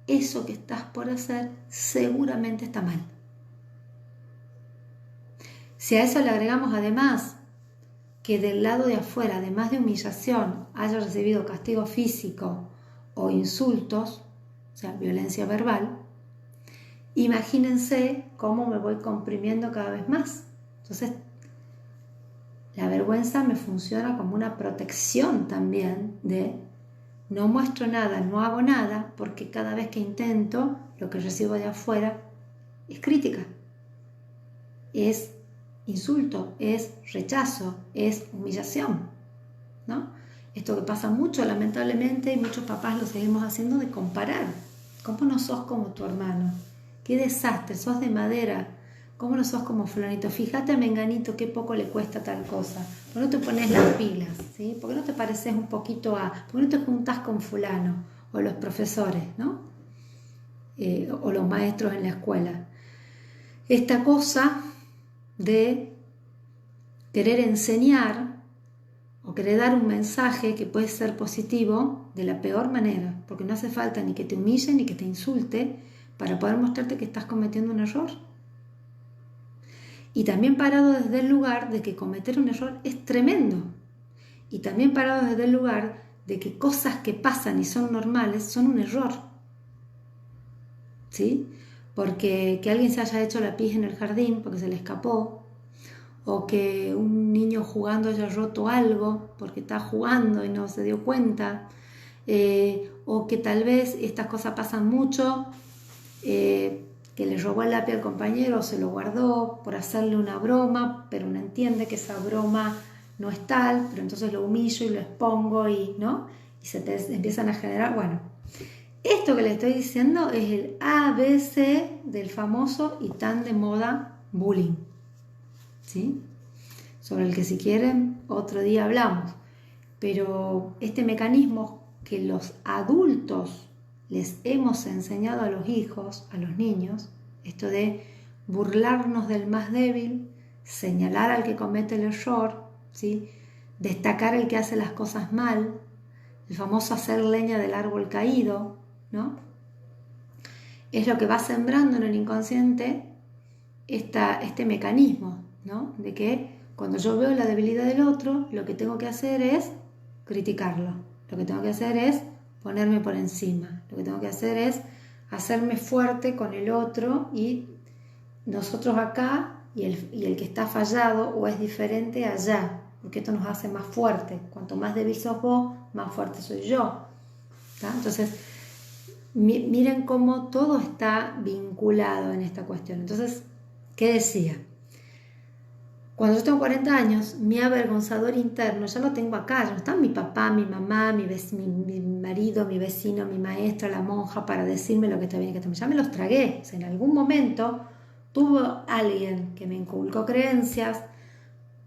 S1: eso que estás por hacer seguramente está mal. Si a eso le agregamos además que del lado de afuera, además de humillación, haya recibido castigo físico o insultos, o sea, violencia verbal, imagínense cómo me voy comprimiendo cada vez más. Entonces, la vergüenza me funciona como una protección también de no muestro nada, no hago nada, porque cada vez que intento, lo que recibo de afuera es crítica, es insulto, es rechazo, es humillación, ¿no? Esto que pasa mucho, lamentablemente, y muchos papás lo seguimos haciendo, de comparar. ¿Cómo no sos como tu hermano? ¡Qué desastre! Sos de madera. ¿Cómo no sos como fulanito? Fíjate a menganito qué poco le cuesta tal cosa. ¿Por qué no te pones las pilas? ¿Sí? ¿Por qué no te pareces un poquito a...? ¿Por qué no te juntás con fulano? O los profesores, ¿no? O los maestros en la escuela. Esta cosa de querer enseñar o querer dar un mensaje que puede ser positivo de la peor manera, porque no hace falta ni que te humille ni que te insulte para poder mostrarte que estás cometiendo un error. Y también parado desde el lugar de que cometer un error es tremendo. Y también parado desde el lugar de que cosas que pasan y son normales son un error. ¿Sí? Porque que alguien se haya hecho la pis en el jardín porque se le escapó, o que un niño jugando haya roto algo porque está jugando y no se dio cuenta, o que tal vez estas cosas pasan mucho, que le robó el lápiz al compañero o se lo guardó por hacerle una broma, pero no entiende que esa broma no es tal, pero entonces lo humillo y lo expongo ¿no? Y se te empiezan a generar, bueno, esto que le estoy diciendo es el ABC del famoso y tan de moda bullying, ¿sí? Sobre el que si quieren otro día hablamos, pero este mecanismo que los adultos les hemos enseñado a los hijos, a los niños, esto de burlarnos del más débil, señalar al que comete el error, ¿sí? Destacar el que hace las cosas mal, el famoso hacer leña del árbol caído, ¿no? Es lo que va sembrando en el inconsciente este mecanismo, ¿no? De que cuando yo veo la debilidad del otro, lo que tengo que hacer es criticarlo, lo que tengo que hacer es ponerme por encima, lo que tengo que hacer es hacerme fuerte con el otro y nosotros acá y el que está fallado o es diferente allá, porque esto nos hace más fuerte. Cuanto más débil sos vos, más fuerte soy yo. ¿Tá? Entonces, miren cómo todo está vinculado en esta cuestión. Entonces, ¿qué decía? Cuando yo tengo 40 años, mi avergonzador interno ya lo tengo acá, ya no está mi papá, mi mamá, mi marido, mi vecino, mi maestra, la monja, para decirme lo que está bien y que está mal. Ya me los tragué. O sea, en algún momento tuve alguien que me inculcó creencias,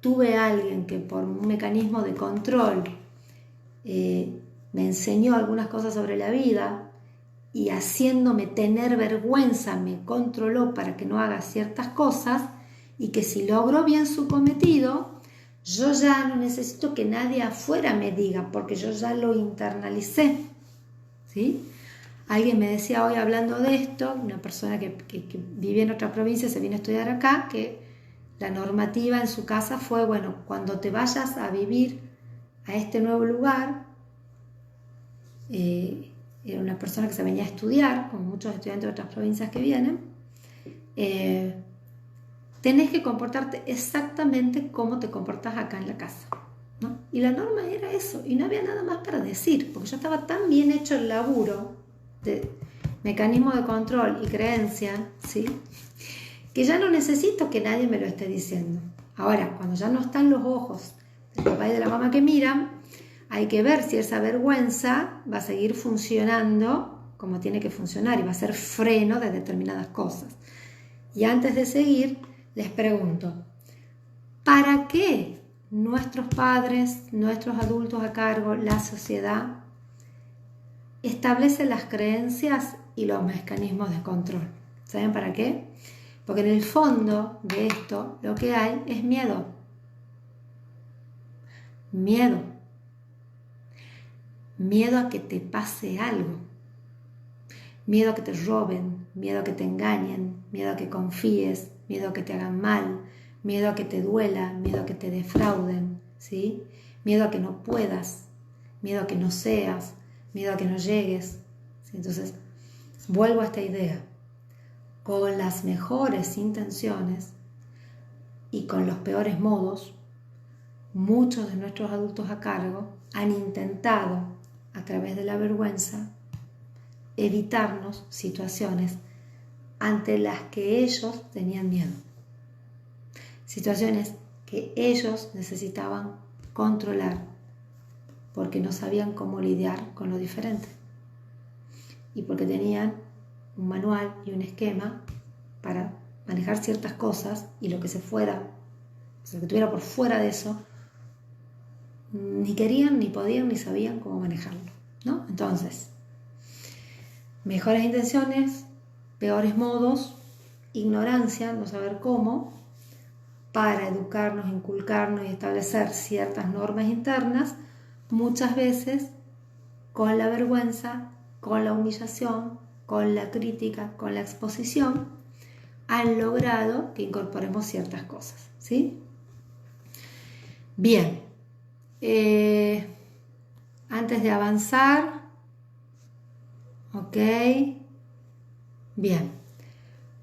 S1: tuve alguien que por un mecanismo de control me enseñó algunas cosas sobre la vida y haciéndome tener vergüenza me controló para que no haga ciertas cosas, y que si logro bien su cometido, yo ya no necesito que nadie afuera me diga, porque yo ya lo internalicé, ¿sí? Alguien me decía hoy hablando de esto, una persona que vivía en otra provincia, se vino a estudiar acá, que la normativa en su casa fue, bueno, cuando te vayas a vivir a este nuevo lugar, era una persona que se venía a estudiar, como muchos estudiantes de otras provincias que vienen, tenés que comportarte exactamente como te comportas acá en la casa, ¿no? Y la norma era eso, y no había nada más para decir, porque ya estaba tan bien hecho el laburo de mecanismo de control y creencia, ¿sí? Que ya no necesito que nadie me lo esté diciendo. Ahora, cuando ya no están los ojos del papá y de la mamá que miran, hay que ver si esa vergüenza va a seguir funcionando como tiene que funcionar y va a ser freno de determinadas cosas. Y antes de seguir, les pregunto, ¿para qué nuestros padres, nuestros adultos a cargo, la sociedad, establecen las creencias y los mecanismos de control? ¿Saben para qué? Porque en el fondo de esto lo que hay es miedo. Miedo. Miedo a que te pase algo. Miedo a que te roben, miedo a que te engañen, miedo a que confíes, miedo a que te hagan mal, miedo a que te duela, miedo a que te defrauden, ¿sí? Miedo a que no puedas, miedo a que no seas, miedo a que no llegues, ¿sí? Entonces, vuelvo a esta idea. Con las mejores intenciones y con los peores modos, muchos de nuestros adultos a cargo han intentado, a través de la vergüenza, evitarnos situaciones ante las que ellos tenían miedo. Situaciones que ellos necesitaban controlar porque no sabían cómo lidiar con lo diferente y porque tenían un manual y un esquema para manejar ciertas cosas, y lo que se fuera, lo que tuviera por fuera de eso, ni querían, ni podían, ni sabían cómo manejarlo, ¿no? Entonces, mejores intenciones, peores modos, ignorancia, no saber cómo, para educarnos, inculcarnos y establecer ciertas normas internas, muchas veces con la vergüenza, con la humillación, con la crítica, con la exposición, han logrado que incorporemos ciertas cosas, ¿sí? Bien, antes de avanzar, ok, bien,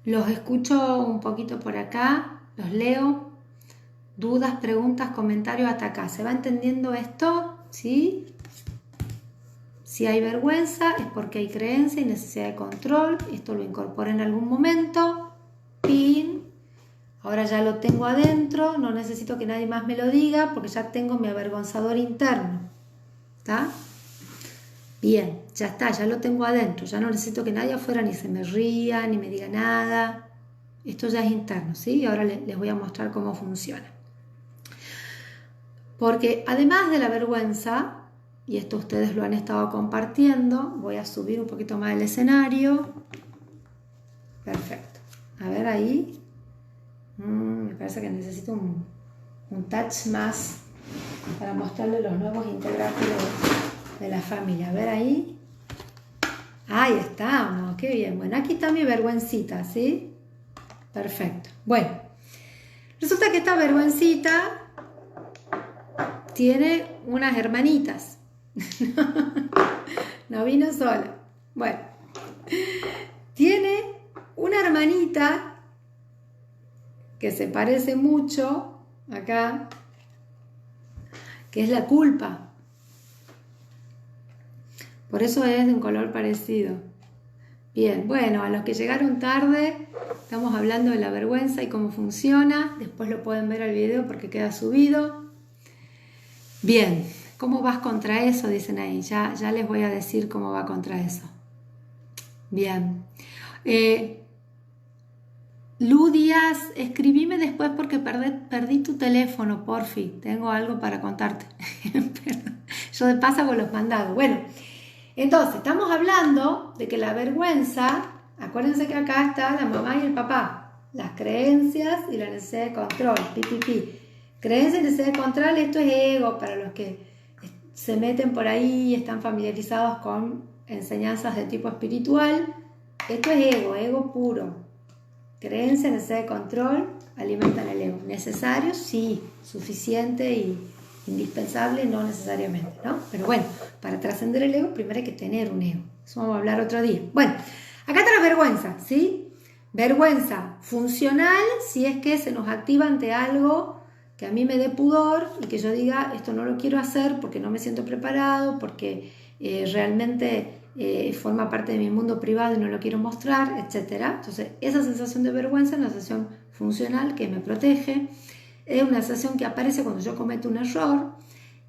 S1: los escucho un poquito por acá, los leo, dudas, preguntas, comentarios hasta acá, ¿se va entendiendo esto? ¿Sí? Si hay vergüenza es porque hay creencia y necesidad de control, esto lo incorporé en algún momento, pin. Ahora ya lo tengo adentro, no necesito que nadie más me lo diga porque ya tengo mi avergonzador interno. ¿Está? Bien, ya está, ya lo tengo adentro. Ya no necesito que nadie afuera ni se me ría, ni me diga nada. Esto ya es interno, ¿sí? Y ahora les voy a mostrar cómo funciona. Porque además de la vergüenza, y esto ustedes lo han estado compartiendo, voy a subir un poquito más el escenario. Perfecto. A ver ahí. Me parece que necesito un touch más para mostrarles los nuevos integrantes de la familia. A ver ahí. Ahí estamos, qué bien. Bueno, aquí está mi vergüencita, ¿sí? Perfecto. Bueno, resulta que esta vergüencita tiene unas hermanitas. No vino sola. Bueno, tiene una hermanita que se parece mucho acá, que es la culpa. Por eso es de un color parecido. Bien, bueno, a los que llegaron tarde, estamos hablando de la vergüenza y cómo funciona. Después lo pueden ver el video porque queda subido. Bien, ¿cómo vas contra eso? Dicen ahí. Ya les voy a decir cómo va contra eso. Bien. Lu Díaz, escribime después porque perdí tu teléfono, porfi. Tengo algo para contarte. Yo de paso con los mandados. Bueno, entonces estamos hablando de que la vergüenza, acuérdense que acá está la mamá y el papá, las creencias y la necesidad de control. Creencias y necesidad de control, esto es ego para los que se meten por ahí y están familiarizados con enseñanzas de tipo espiritual. Esto es ego puro. Creencia, necesidad de control, alimentan el ego. ¿Necesario? Sí. Suficiente y indispensable, no necesariamente, ¿no? Pero bueno, para trascender el ego, primero hay que tener un ego. Eso vamos a hablar otro día. Bueno, acá está la vergüenza, ¿sí? Vergüenza funcional, si es que se nos activa ante algo que a mí me dé pudor y que yo diga, esto no lo quiero hacer porque no me siento preparado, porque realmente forma parte de mi mundo privado y no lo quiero mostrar, etc. Entonces, esa sensación de vergüenza es una sensación funcional que me protege, es una sensación que aparece cuando yo cometo un error.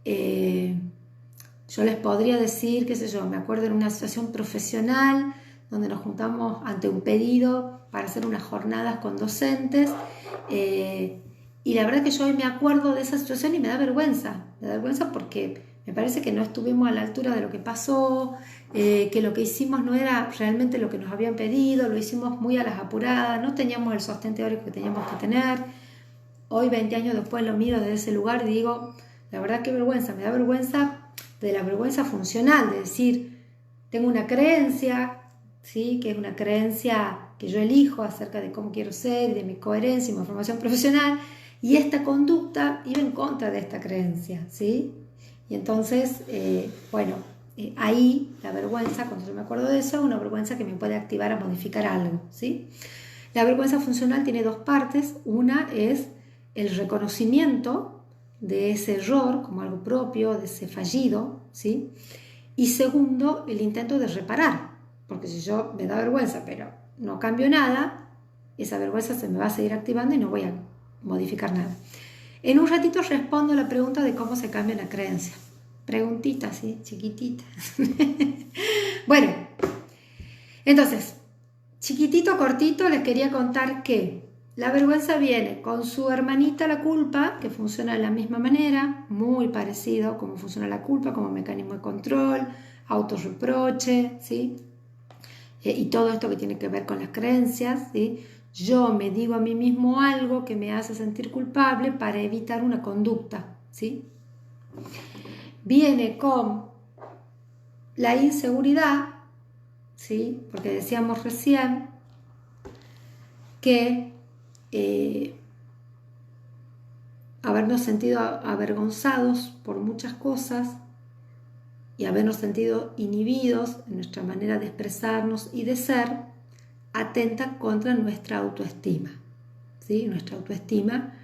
S1: Yo les podría decir, qué sé yo, me acuerdo en una situación profesional donde nos juntamos ante un pedido para hacer unas jornadas con docentes, y la verdad que yo hoy me acuerdo de esa situación y me da vergüenza porque me parece que no estuvimos a la altura de lo que pasó, que lo que hicimos no era realmente lo que nos habían pedido, lo hicimos muy a las apuradas, no teníamos el sostén teórico que teníamos que tener. Hoy, 20 años después, lo miro desde ese lugar y digo, la verdad qué vergüenza, me da vergüenza de la vergüenza funcional, de decir, tengo una creencia, ¿sí? Que es una creencia que yo elijo acerca de cómo quiero ser, de mi coherencia y mi formación profesional, y esta conducta iba en contra de esta creencia, ¿sí? Y entonces, ahí la vergüenza, cuando yo me acuerdo de eso, es una vergüenza que me puede activar a modificar algo, ¿sí? La vergüenza funcional tiene dos partes. Una es el reconocimiento de ese error como algo propio, de ese fallido, ¿sí? Y segundo, el intento de reparar, porque si yo me da vergüenza pero no cambio nada, esa vergüenza se me va a seguir activando y no voy a modificar nada. En un ratito respondo la pregunta de cómo se cambia una creencia. Preguntita, ¿sí? Chiquitita. Bueno, entonces, chiquitito, cortito, les quería contar que la vergüenza viene con su hermanita la culpa, que funciona de la misma manera, muy parecido como funciona la culpa, como mecanismo de control, autorreproche, ¿sí? Y todo esto que tiene que ver con las creencias, ¿sí? yo me digo a mí mismo algo que me hace sentir culpable para evitar una conducta, ¿sí? Viene con la inseguridad, ¿sí? Porque decíamos recién que habernos sentido avergonzados por muchas cosas y habernos sentido inhibidos en nuestra manera de expresarnos y de ser, atenta contra nuestra autoestima, ¿sí? Nuestra autoestima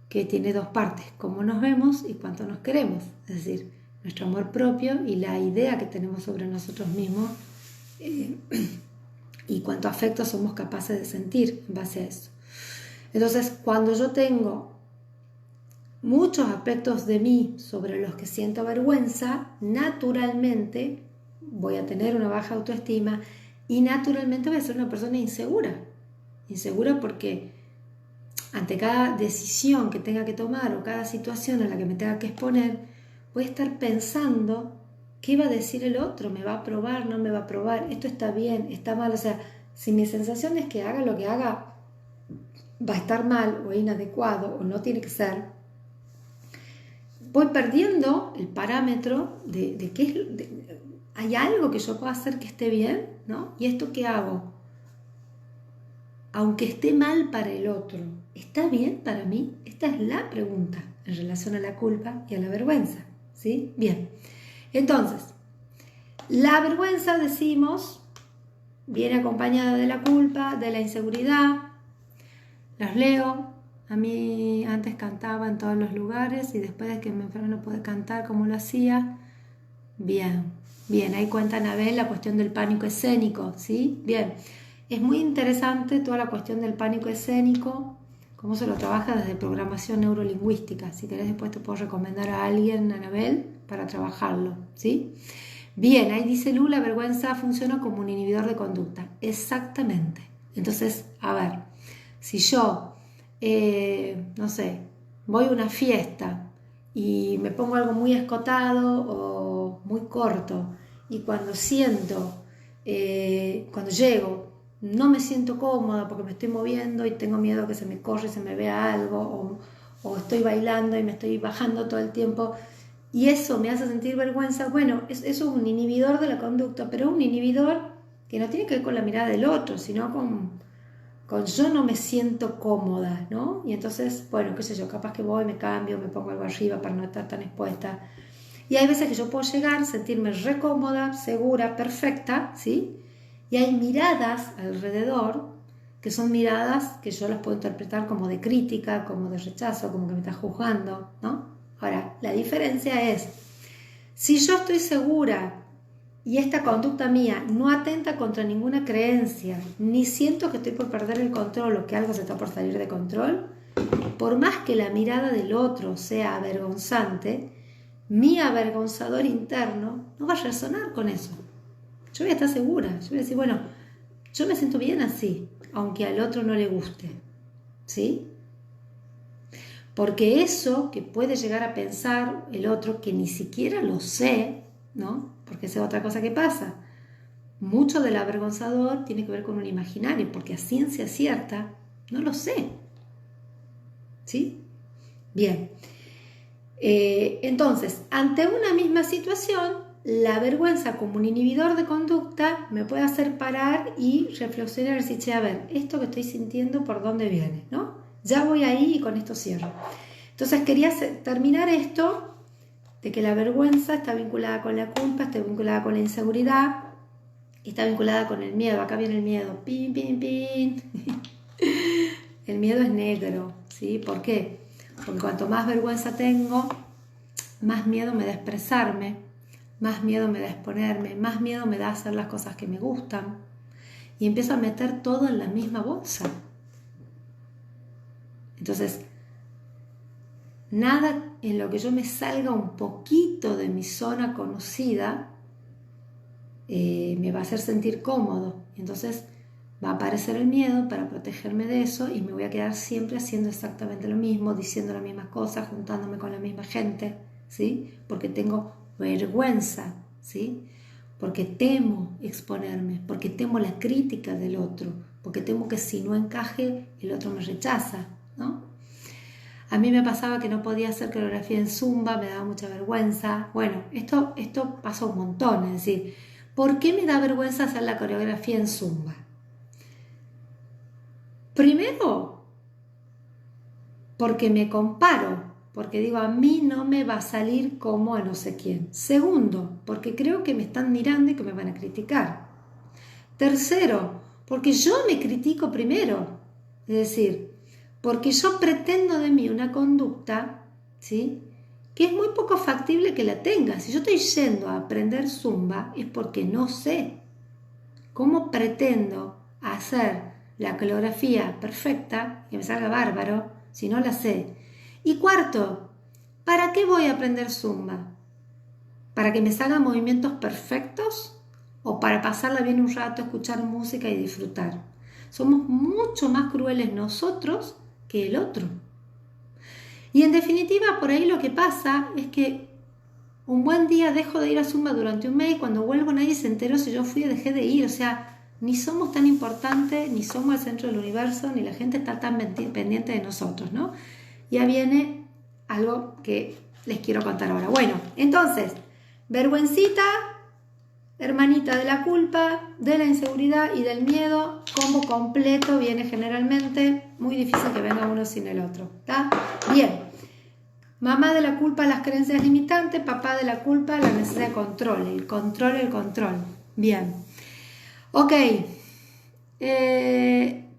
S1: que tiene dos partes, cómo nos vemos y cuánto nos queremos, es decir, nuestro amor propio y la idea que tenemos sobre nosotros mismos y cuánto afecto somos capaces de sentir en base a eso. Entonces, cuando yo tengo muchos aspectos de mí sobre los que siento vergüenza, naturalmente voy a tener una baja autoestima y naturalmente voy a ser una persona insegura. Insegura porque ante cada decisión que tenga que tomar o cada situación en la que me tenga que exponer, voy a estar pensando qué va a decir el otro, me va a aprobar, no me va a aprobar, esto está bien, está mal. O sea, si mi sensación es que haga lo que haga va a estar mal o inadecuado o no tiene que ser, voy perdiendo el parámetro de qué es, hay algo que yo pueda hacer que esté bien, ¿no? ¿Y esto qué hago? Aunque esté mal para el otro, ¿está bien para mí? Esta es la pregunta en relación a la culpa y a la vergüenza, ¿sí? Bien, entonces, la vergüenza, decimos, viene acompañada de la culpa, de la inseguridad. Las leo. A mí antes cantaba en todos los lugares y después de que me enfermé no pude cantar como lo hacía. Bien, bien, ahí cuenta Anabel la cuestión del pánico escénico, ¿sí? Bien, es muy interesante toda la cuestión del pánico escénico, cómo se lo trabaja desde programación neurolingüística. Si querés después te puedo recomendar a alguien, Anabel, para trabajarlo, ¿sí? Bien, ahí dice Lu, la vergüenza funciona como un inhibidor de conducta. Exactamente. Entonces, a ver, si yo no sé, voy a una fiesta y me pongo algo muy escotado o muy corto y cuando llego, no me siento cómoda porque me estoy moviendo y tengo miedo que se me corra y se me vea algo o estoy bailando y me estoy bajando todo el tiempo y eso me hace sentir vergüenza. Bueno, eso es un inhibidor de la conducta, pero un inhibidor que no tiene que ver con la mirada del otro, sino con yo no me siento cómoda, ¿no? Y entonces, bueno, qué sé yo, capaz que voy, me cambio, me pongo algo arriba para no estar tan expuesta. Y hay veces que yo puedo llegar, sentirme re cómoda, segura, perfecta, ¿sí? Y hay miradas alrededor que son miradas que yo las puedo interpretar como de crítica, como de rechazo, como que me está juzgando, ¿no? Ahora, la diferencia es, si yo estoy segura y esta conducta mía no atenta contra ninguna creencia, ni siento que estoy por perder el control o que algo se está por salir de control, por más que la mirada del otro sea avergonzante, mi avergonzador interno no va a resonar con eso. Yo voy a estar segura, yo voy a decir, bueno, yo me siento bien así, aunque al otro no le guste, ¿sí? Porque eso que puede llegar a pensar el otro, que ni siquiera lo sé, ¿no? Porque esa es otra cosa que pasa. Mucho del avergonzador tiene que ver con un imaginario, porque a ciencia cierta no lo sé. ¿Sí? Bien. Entonces, ante una misma situación, la vergüenza como un inhibidor de conducta me puede hacer parar y reflexionar y decir, che, a ver, esto que estoy sintiendo, ¿por dónde viene? ¿No? Ya voy ahí y con esto cierro. Entonces quería terminar esto de que la vergüenza está vinculada con la culpa, está vinculada con la inseguridad, está vinculada con el miedo. Acá viene el miedo. Pin, pin, pin. El miedo es negro, ¿sí? ¿Por qué? Porque cuanto más vergüenza tengo, más miedo me da expresarme, más miedo me da exponerme, más miedo me da hacer las cosas que me gustan. Y empiezo a meter todo en la misma bolsa. Entonces, nada en lo que yo me salga un poquito de mi zona conocida me va a hacer sentir cómodo. Entonces va a aparecer el miedo para protegerme de eso y me voy a quedar siempre haciendo exactamente lo mismo, diciendo las mismas cosas, juntándome con la misma gente, ¿sí? Porque tengo vergüenza, ¿sí? porque temo exponerme, porque temo la crítica del otro, porque temo que si no encaje el otro me rechaza, ¿no? A mí me pasaba que no podía hacer coreografía en Zumba, me daba mucha vergüenza. Bueno, esto pasa un montón, es decir, ¿por qué me da vergüenza hacer la coreografía en Zumba? Primero, porque me comparo, porque digo, a mí no me va a salir como a no sé quién. Segundo, porque creo que me están mirando y que me van a criticar. Tercero, porque yo me critico primero, es decir, porque yo pretendo de mí una conducta, ¿sí?, que es muy poco factible que la tenga. Si yo estoy yendo a aprender Zumba es porque no sé. ¿Cómo pretendo hacer la coreografía perfecta, que me salga bárbaro, si no la sé? Y cuarto, ¿para qué voy a aprender Zumba? ¿Para que me salgan movimientos perfectos? ¿O para pasarla bien un rato, escuchar música y disfrutar? Somos mucho más crueles nosotros que el otro. Y en definitiva, por ahí lo que pasa es que un buen día dejo de ir a Zumba durante un mes y cuando vuelvo nadie se enteró si yo fui o dejé de ir. O sea, ni somos tan importantes, ni somos el centro del universo, ni la gente está tan pendiente de nosotros, ¿no? Ya viene algo que les quiero contar ahora. Bueno, entonces, vergüencita, hermanita de la culpa, de la inseguridad y del miedo, combo completo viene generalmente, muy difícil que venga uno sin el otro, ¿está? Bien. Mamá de la culpa, las creencias limitantes. Papá de la culpa, la necesidad de control. El control. Bien. Ok.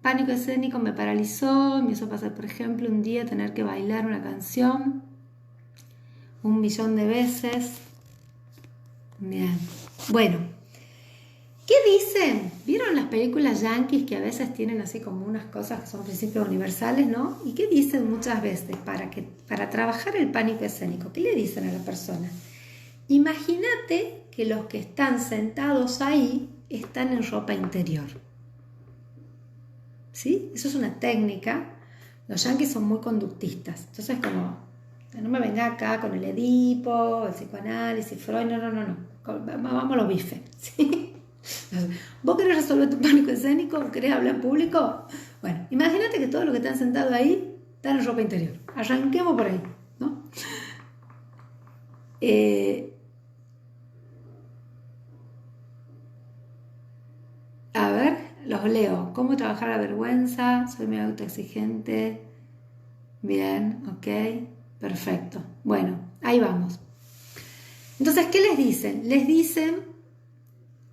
S1: Pánico escénico me paralizó. Me hizo pasar, por ejemplo, un día tener que bailar una canción 1.000.000 de veces. Bien. Bueno. ¿Qué dicen? ¿Vieron las películas yanquis que a veces tienen así como unas cosas que son principios universales, ¿no? ¿Y qué dicen muchas veces para trabajar el pánico escénico? ¿Qué le dicen a la persona? Imagínate que los que están sentados ahí están en ropa interior. ¿Sí? Eso es una técnica. Los yanquis son muy conductistas. Entonces como, no me venga acá con el Edipo, el psicoanálisis, Freud, no. Vamos a los bifes, ¿sí? ¿Vos querés resolver tu pánico escénico? ¿Querés hablar en público? Bueno, imagínate que todos los que están sentados ahí están en ropa interior. Arranquemos por ahí, ¿no? A ver, los leo. ¿Cómo trabajar la vergüenza? Soy muy autoexigente. Bien, ok, perfecto. Bueno, ahí vamos. Entonces, ¿qué les dicen? Les dicen,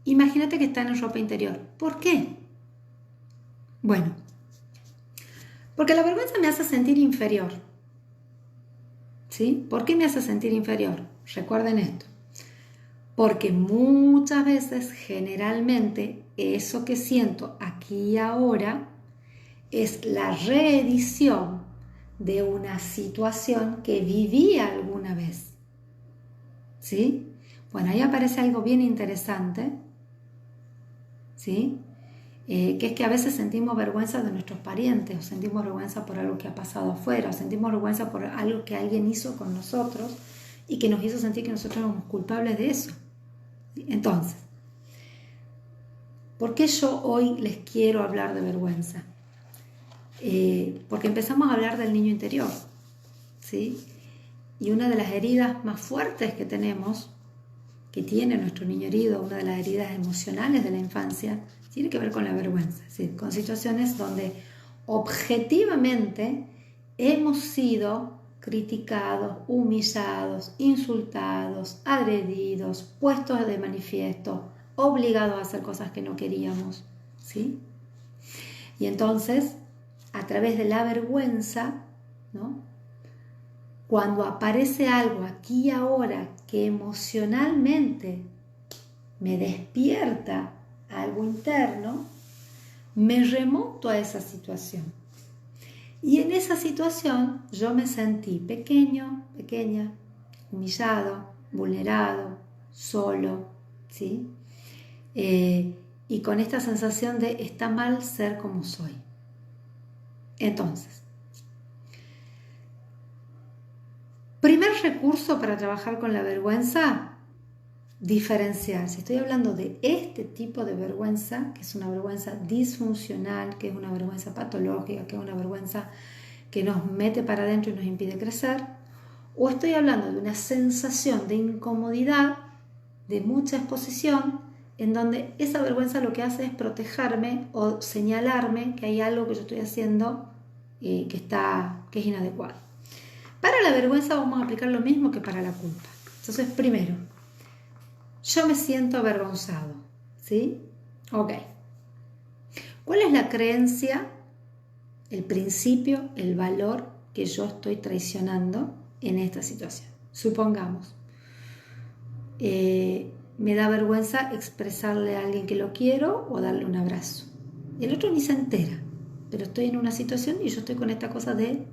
S1: imagínate que están en ropa interior. ¿Por qué? Bueno, porque la vergüenza me hace sentir inferior. ¿Sí? ¿Por qué me hace sentir inferior? Recuerden esto. Porque muchas veces, generalmente, eso que siento aquí y ahora es la reedición de una situación que viví alguna vez. ¿Sí? Bueno, ahí aparece algo bien interesante. ¿Sí? Que es que a veces sentimos vergüenza de nuestros parientes, o sentimos vergüenza por algo que ha pasado afuera, o sentimos vergüenza por algo que alguien hizo con nosotros y que nos hizo sentir que nosotros éramos culpables de eso. Entonces, ¿por qué yo hoy les quiero hablar de vergüenza? Porque empezamos a hablar del niño interior, ¿sí? Y una de las heridas más fuertes que tenemos, que tiene nuestro niño herido, una de las heridas emocionales de la infancia, tiene que ver con la vergüenza, ¿sí? Con situaciones donde objetivamente hemos sido criticados, humillados, insultados, agredidos, puestos de manifiesto, obligados a hacer cosas que no queríamos, ¿sí? Y entonces, a través de la vergüenza, ¿no?, cuando aparece algo aquí y ahora que emocionalmente me despierta algo interno, me remonto a esa situación. Y en esa situación yo me sentí pequeño, pequeña, humillado, vulnerado, solo, ¿sí? Y con esta sensación de está mal ser como soy. Entonces, primer recurso para trabajar con la vergüenza, diferenciar si estoy hablando de este tipo de vergüenza, que es una vergüenza disfuncional, que es una vergüenza patológica, que es una vergüenza que nos mete para adentro y nos impide crecer, o estoy hablando de una sensación de incomodidad, de mucha exposición, en donde esa vergüenza lo que hace es protegerme o señalarme que hay algo que yo estoy haciendo que es inadecuado. Para la vergüenza vamos a aplicar lo mismo que para la culpa. Entonces, primero, yo me siento avergonzado, ¿sí? Ok. ¿Cuál es la creencia, el principio, el valor que yo estoy traicionando en esta situación? Supongamos, me da vergüenza expresarle a alguien que lo quiero o darle un abrazo. El otro ni se entera, pero estoy en una situación y yo estoy con esta cosa de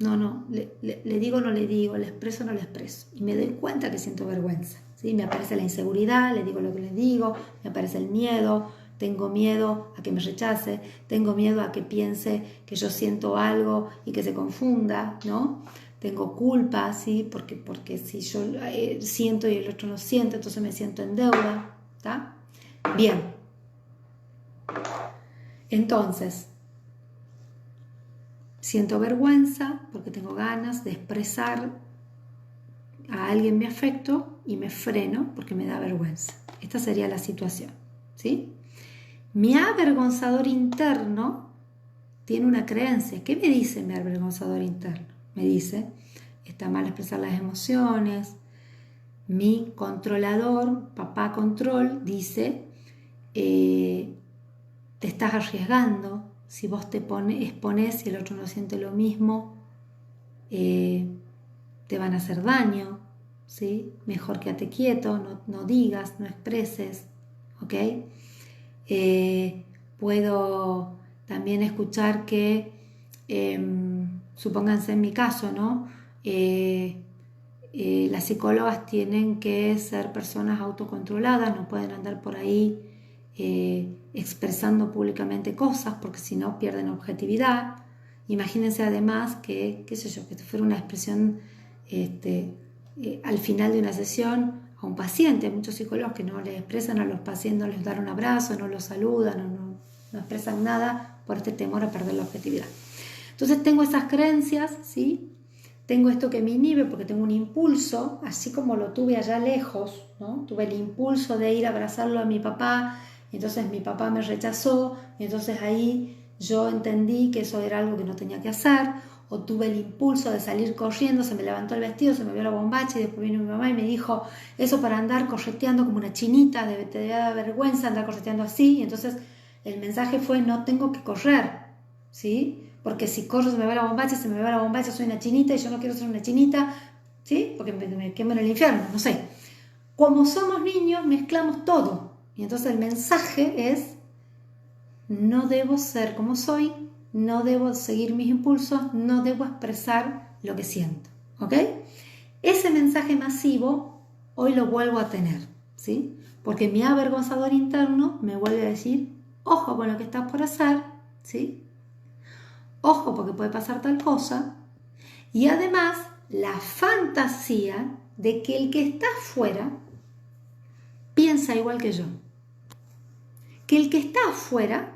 S1: le digo o no le digo, le expreso o no le expreso. Y me doy cuenta que siento vergüenza, ¿sí? Me aparece la inseguridad, le digo lo que le digo, me aparece el miedo, tengo miedo a que me rechace, tengo miedo a que piense que yo siento algo y que se confunda, ¿no? Tengo culpa, ¿sí? Porque si yo siento y el otro no siente, entonces me siento en deuda, ¿está? Bien. Entonces, siento vergüenza porque tengo ganas de expresar a alguien mi afecto y me freno porque me da vergüenza. Esta sería la situación, ¿sí? Mi avergonzador interno tiene una creencia. ¿Qué me dice mi avergonzador interno? Me dice, está mal expresar las emociones. Mi controlador, papá control, dice, te estás arriesgando. Si vos te expones y el otro no siente lo mismo, te van a hacer daño, ¿sí? Mejor quédate quieto, no digas, no expreses, ¿ok? Puedo también escuchar que, supónganse en mi caso, ¿no? Las psicólogas tienen que ser personas autocontroladas, no pueden andar por ahí expresando públicamente cosas porque si no pierden objetividad. Imagínense además que, qué sé yo, que fuera una expresión al final de una sesión a un paciente. Hay muchos psicólogos que no les expresan a los pacientes, no les dan un abrazo, no los saludan, no expresan nada por este temor a perder la objetividad. Entonces tengo esas creencias, ¿sí? Tengo esto que me inhibe porque tengo un impulso, así como lo tuve allá lejos, ¿no? Tuve el impulso de ir a abrazarlo a mi papá, y entonces mi papá me rechazó, y entonces ahí yo entendí que eso era algo que no tenía que hacer, o tuve el impulso de salir corriendo, se me levantó el vestido, se me vio la bombacha y después vino mi mamá y me dijo, eso para andar correteando como una chinita, te debe dar vergüenza andar correteando así, y entonces el mensaje fue, no tengo que correr, ¿sí? Porque si corro se me va la bombacha, soy una chinita y yo no quiero ser una chinita, ¿sí? Porque me quemo en el infierno, no sé. Como somos niños, mezclamos todo. Y entonces el mensaje es, no debo ser como soy, no debo seguir mis impulsos, no debo expresar lo que siento, ¿ok? Ese mensaje masivo hoy lo vuelvo a tener, ¿sí? Porque mi avergonzador interno me vuelve a decir, ojo con lo que estás por hacer, ¿sí? Ojo porque puede pasar tal cosa. Y además la fantasía de que el que está afuera piensa igual que yo. Que el que está afuera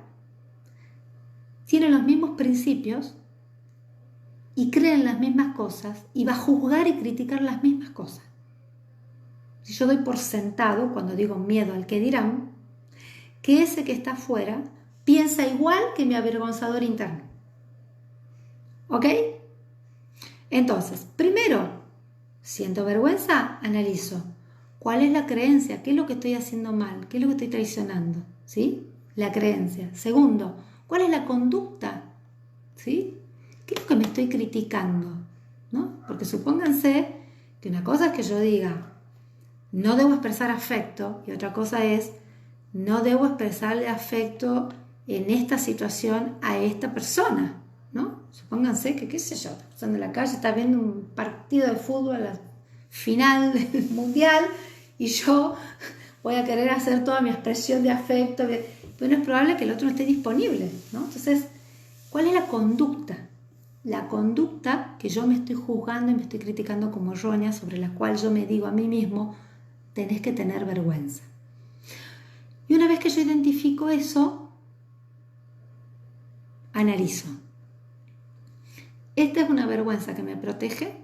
S1: tiene los mismos principios y cree en las mismas cosas y va a juzgar y criticar las mismas cosas. Si yo doy por sentado, cuando digo miedo al que dirán, que ese que está afuera piensa igual que mi avergonzador interno. ¿Ok? Entonces, primero, siento vergüenza, analizo. ¿Cuál es la creencia? ¿Qué es lo que estoy haciendo mal? ¿Qué es lo que estoy traicionando? ¿Sí? La creencia. Segundo, ¿cuál es la conducta? ¿Sí? ¿Qué es lo que me estoy criticando? ¿No? Porque supónganse que una cosa es que yo diga, no debo expresar afecto, y otra cosa es, no debo expresarle afecto en esta situación a esta persona, ¿no? Supónganse que, qué sé yo, estás en la calle, estás viendo un partido de fútbol a la final del mundial y yo voy a querer hacer toda mi expresión de afecto, pero es probable que el otro no esté disponible, ¿no? Entonces, ¿cuál es la conducta? La conducta que yo me estoy juzgando y me estoy criticando como errónea, sobre la cual yo me digo a mí mismo, tenés que tener vergüenza. Y una vez que yo identifico eso, analizo. ¿Esta es una vergüenza que me protege?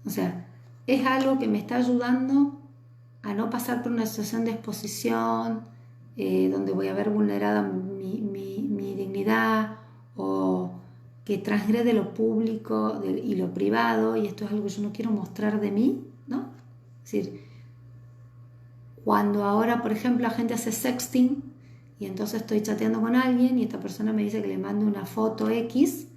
S1: O sea, ¿es algo que me está ayudando a no pasar por una situación de exposición donde voy a ver vulnerada mi dignidad, o que transgrede lo público y lo privado, y esto es algo que yo no quiero mostrar de mí, ¿no? Es decir, cuando ahora, por ejemplo, la gente hace sexting y entonces estoy chateando con alguien y esta persona me dice que le mande una foto X,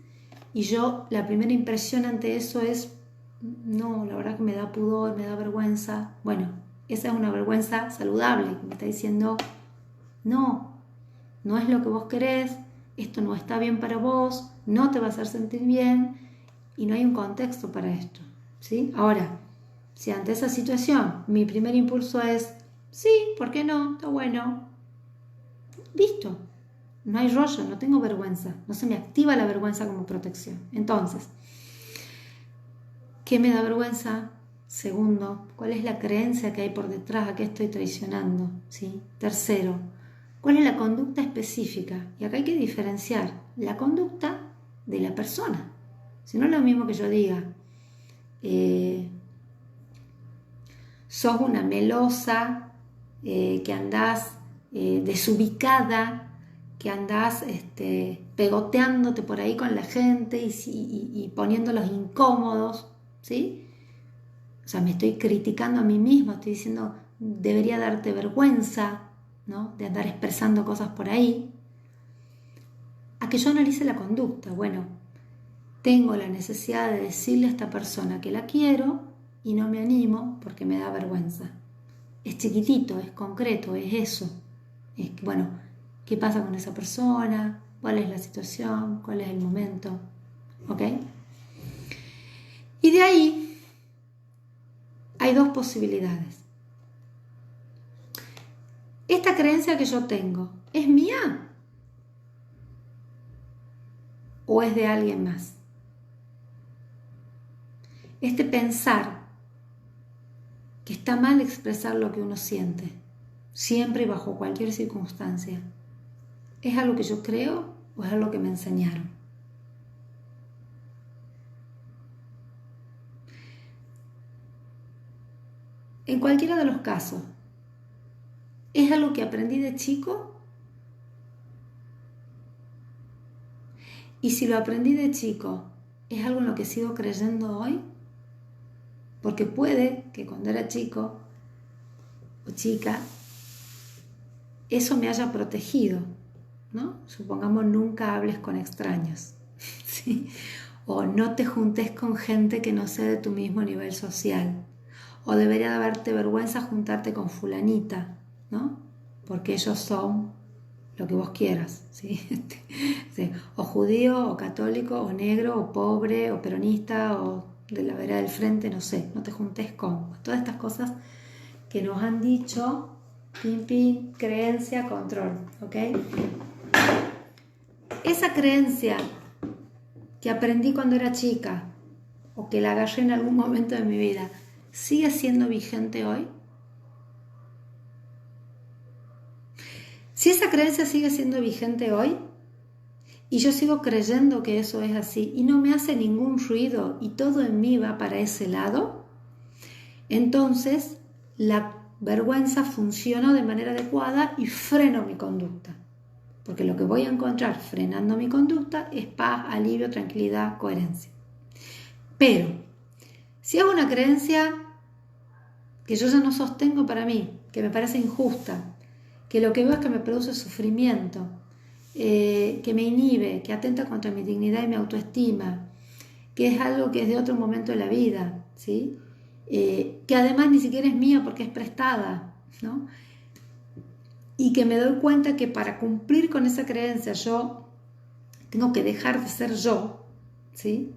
S1: y yo, la primera impresión ante eso es, no, la verdad que me da pudor, me da vergüenza. Bueno, esa es una vergüenza saludable, que me está diciendo, no es lo que vos querés, esto no está bien para vos, no te va a hacer sentir bien y no hay un contexto para esto, ¿sí? Ahora, si ante esa situación mi primer impulso es, sí, ¿por qué no? Está bueno. Listo. No hay rollo, no tengo vergüenza, no se me activa la vergüenza como protección. Entonces, ¿qué me da vergüenza? Segundo, ¿cuál es la creencia que hay por detrás? ¿A qué estoy traicionando? ¿Sí? Tercero, ¿cuál es la conducta específica? Y acá hay que diferenciar la conducta de la persona. Si no es lo mismo que yo diga, sos una melosa, que andás desubicada, que andás pegoteándote por ahí con la gente y poniéndolos incómodos, ¿sí? O sea, me estoy criticando a mí mismo, estoy diciendo, debería darte vergüenza, ¿no? De andar expresando cosas por ahí. A que yo analice la conducta. Bueno, tengo la necesidad de decirle a esta persona que la quiero y no me animo porque me da vergüenza. Es chiquitito, es concreto, es eso. Es que, bueno, ¿qué pasa con esa persona? ¿Cuál es la situación? ¿Cuál es el momento? ¿Ok? Y de ahí hay dos posibilidades. ¿Esta creencia que yo tengo es mía o es de alguien más? Este pensar que está mal expresar lo que uno siente, siempre y bajo cualquier circunstancia, ¿es algo que yo creo o es algo que me enseñaron? En cualquiera de los casos, ¿es algo que aprendí de chico? Y si lo aprendí de chico, ¿es algo en lo que sigo creyendo hoy? Porque puede que cuando era chico o chica, eso me haya protegido, ¿no? Supongamos, nunca hables con extraños, ¿sí? O no te juntes con gente que no sea de tu mismo nivel social. O debería de darte vergüenza juntarte con fulanita, ¿no? Porque ellos son lo que vos quieras, ¿sí? Sí. O judío, o católico, o negro, o pobre, o peronista, o de la vereda del frente, no sé, no te juntes con todas estas cosas que nos han dicho, pin, creencia, control, ¿ok? Esa creencia que aprendí cuando era chica o que la agarré en algún momento de mi vida, ¿sigue siendo vigente hoy? Si esa creencia sigue siendo vigente hoy y yo sigo creyendo que eso es así y no me hace ningún ruido y todo en mí va para ese lado, entonces la vergüenza funciona de manera adecuada y freno mi conducta. Porque lo que voy a encontrar frenando mi conducta es paz, alivio, tranquilidad, coherencia. Pero si es una creencia que yo ya no sostengo para mí, que me parece injusta, que lo que veo es que me produce sufrimiento, que me inhibe, que atenta contra mi dignidad y mi autoestima, que es algo que es de otro momento de la vida, ¿sí? Que además ni siquiera es mía porque es prestada, ¿no? Y que me doy cuenta que para cumplir con esa creencia yo tengo que dejar de ser yo, ¿sí?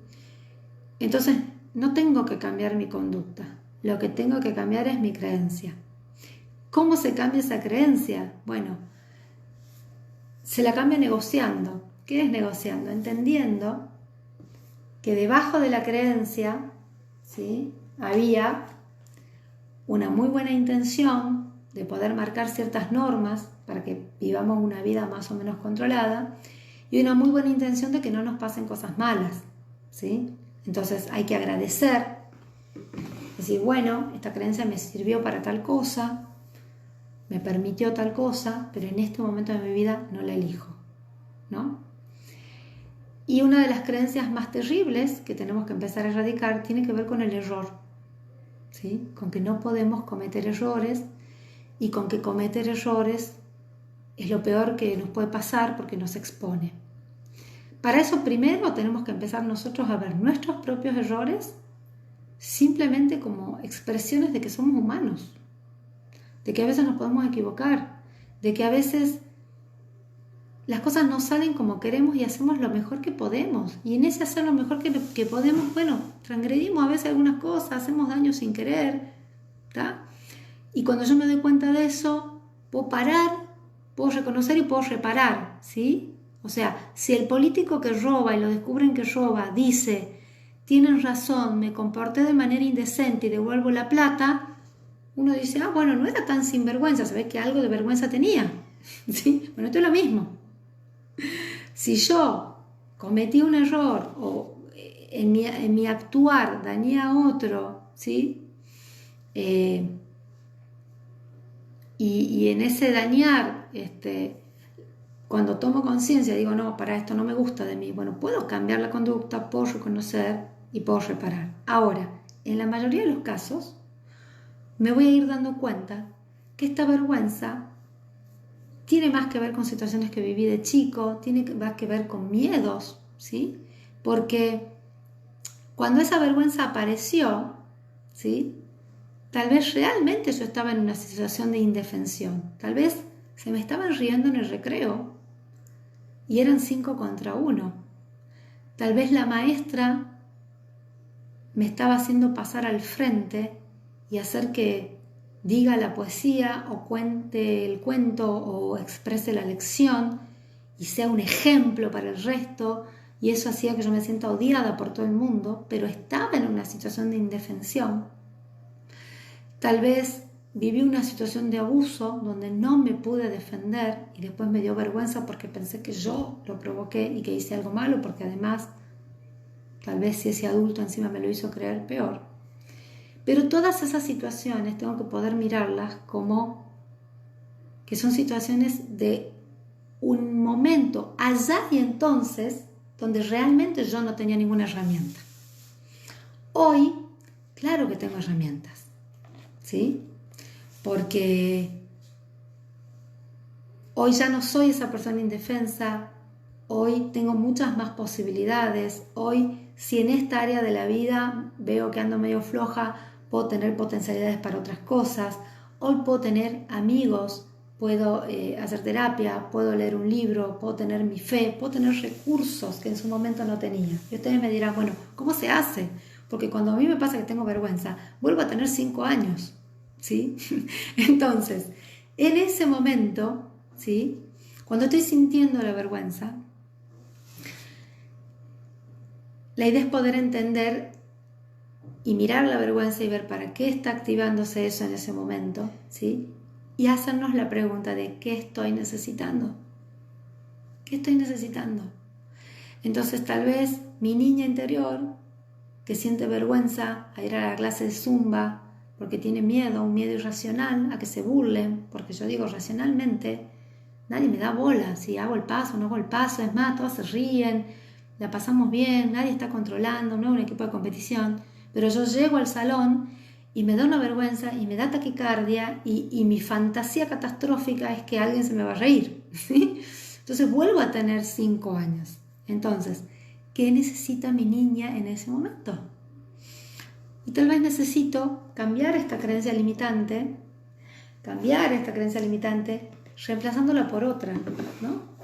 S1: Entonces no tengo que cambiar mi conducta, lo que tengo que cambiar es mi creencia. ¿Cómo se cambia esa creencia? Bueno, se la cambia negociando. ¿Qué es negociando? Entendiendo que debajo de la creencia, ¿sí?, había una muy buena intención de poder marcar ciertas normas para que vivamos una vida más o menos controlada y una muy buena intención de que no nos pasen cosas malas, ¿sí? Entonces hay que agradecer, decir, bueno, esta creencia me sirvió para tal cosa, me permitió tal cosa, pero en este momento de mi vida no la elijo, ¿no? Y una de las creencias más terribles que tenemos que empezar a erradicar tiene que ver con el error, ¿sí? Con que no podemos cometer errores y con que cometer errores es lo peor que nos puede pasar porque nos expone. Para eso primero tenemos que empezar nosotros a ver nuestros propios errores simplemente como expresiones de que somos humanos, de que a veces nos podemos equivocar, de que a veces las cosas no salen como queremos y hacemos lo mejor que podemos. Y en ese hacer lo mejor que podemos, bueno, transgredimos a veces algunas cosas, hacemos daño sin querer, ¿tá? Y cuando yo me doy cuenta de eso, puedo parar, puedo reconocer y puedo reparar, ¿sí? O sea, si el político que roba y lo descubren que roba dice, tienen razón, me comporté de manera indecente y devuelvo la plata, uno dice, ah, bueno, no era tan sinvergüenza, se ve que algo de vergüenza tenía, ¿sí? Bueno, esto es lo mismo. Si yo cometí un error o en mi actuar dañé a otro, ¿sí? Y en ese dañar, cuando tomo conciencia, digo, no, para esto no me gusta de mí, bueno, puedo cambiar la conducta, puedo reconocer y puedo reparar. Ahora, en la mayoría de los casos, me voy a ir dando cuenta que esta vergüenza tiene más que ver con situaciones que viví de chico, tiene más que ver con miedos, ¿sí? Porque cuando esa vergüenza apareció, ¿sí? Tal vez realmente yo estaba en una situación de indefensión, tal vez se me estaban riendo en el recreo y eran 5 contra 1. Tal vez la maestra me estaba haciendo pasar al frente y hacer que diga la poesía o cuente el cuento o exprese la lección y sea un ejemplo para el resto, y eso hacía que yo me sienta odiada por todo el mundo, pero estaba en una situación de indefensión. Tal vez viví una situación de abuso donde no me pude defender y después me dio vergüenza porque pensé que yo lo provoqué y que hice algo malo, porque además tal vez si ese adulto encima me lo hizo creer, peor. Pero todas esas situaciones tengo que poder mirarlas como que son situaciones de un momento allá y entonces donde realmente yo no tenía ninguna herramienta. Hoy, claro que tengo herramientas, ¿sí? Porque hoy ya no soy esa persona indefensa, hoy tengo muchas más posibilidades, hoy si en esta área de la vida veo que ando medio floja, puedo tener potencialidades para otras cosas, hoy puedo tener amigos, puedo hacer terapia, puedo leer un libro, puedo tener mi fe, puedo tener recursos que en su momento no tenía. Y ustedes me dirán, bueno, ¿cómo se hace? Porque cuando a mí me pasa que tengo vergüenza, vuelvo a tener 5 años, ¿sí? Entonces, en ese momento, ¿sí? Cuando estoy sintiendo la vergüenza, la idea es poder entender y mirar la vergüenza y ver para qué está activándose eso en ese momento, ¿sí? Y hacernos la pregunta de ¿qué estoy necesitando? ¿Qué estoy necesitando? Entonces tal vez mi niña interior, que siente vergüenza a ir a la clase de Zumba porque tiene miedo, un miedo irracional a que se burlen, porque yo digo racionalmente, nadie me da bola si hago el paso o no hago el paso, es más, todos se ríen, la pasamos bien, nadie está controlando, no es un equipo de competición, pero yo llego al salón y me da una vergüenza y me da taquicardia y mi fantasía catastrófica es que alguien se me va a reír, ¿sí? Entonces vuelvo a tener 5 años. Entonces, ¿qué necesita mi niña en ese momento? Y tal vez necesito cambiar esta creencia limitante, reemplazándola por otra, ¿no?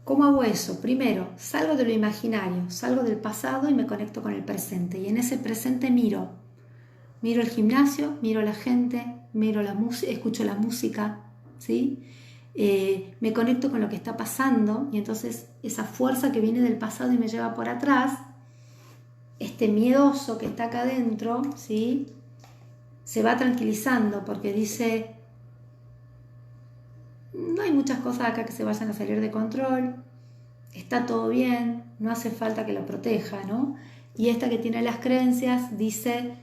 S1: ¿Cómo hago eso? Primero, salgo de lo imaginario, salgo del pasado y me conecto con el presente. Y en ese presente miro el gimnasio, miro la gente, miro la música, escucho la música, ¿sí? Me conecto con lo que está pasando y entonces esa fuerza que viene del pasado y me lleva por atrás, este miedoso que está acá adentro, ¿sí? se va tranquilizando porque dice, no hay muchas cosas acá que se vayan a salir de control, está todo bien, no hace falta que lo proteja, ¿no? Y esta que tiene las creencias dice,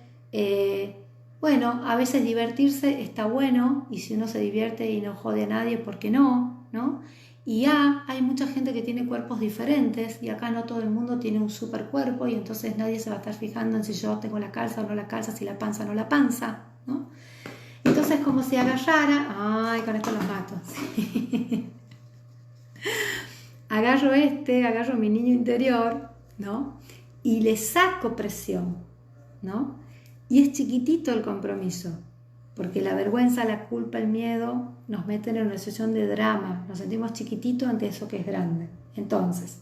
S1: bueno, a veces divertirse está bueno, y si uno se divierte y no jode a nadie, ¿por qué no? ¿No? Y hay mucha gente que tiene cuerpos diferentes, y acá no todo el mundo tiene un super cuerpo, y entonces nadie se va a estar fijando en si yo tengo la calza o no la calza, si la panza o no la panza, ¿no? Entonces como si agarrara, ay, con esto los mato, sí. Agarro mi niño interior, ¿no? Y le saco presión, ¿no? Y es chiquitito el compromiso, porque la vergüenza, la culpa, el miedo nos meten en una situación de drama, nos sentimos chiquititos ante eso que es grande. Entonces,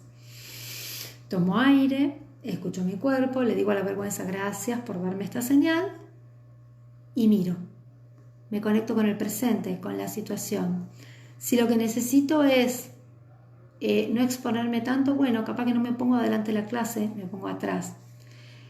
S1: tomo aire, escucho mi cuerpo, le digo a la vergüenza gracias por darme esta señal y miro. Me conecto con el presente, con la situación. Si lo que necesito es no exponerme tanto, bueno, capaz que no me pongo adelante de la clase, me pongo atrás.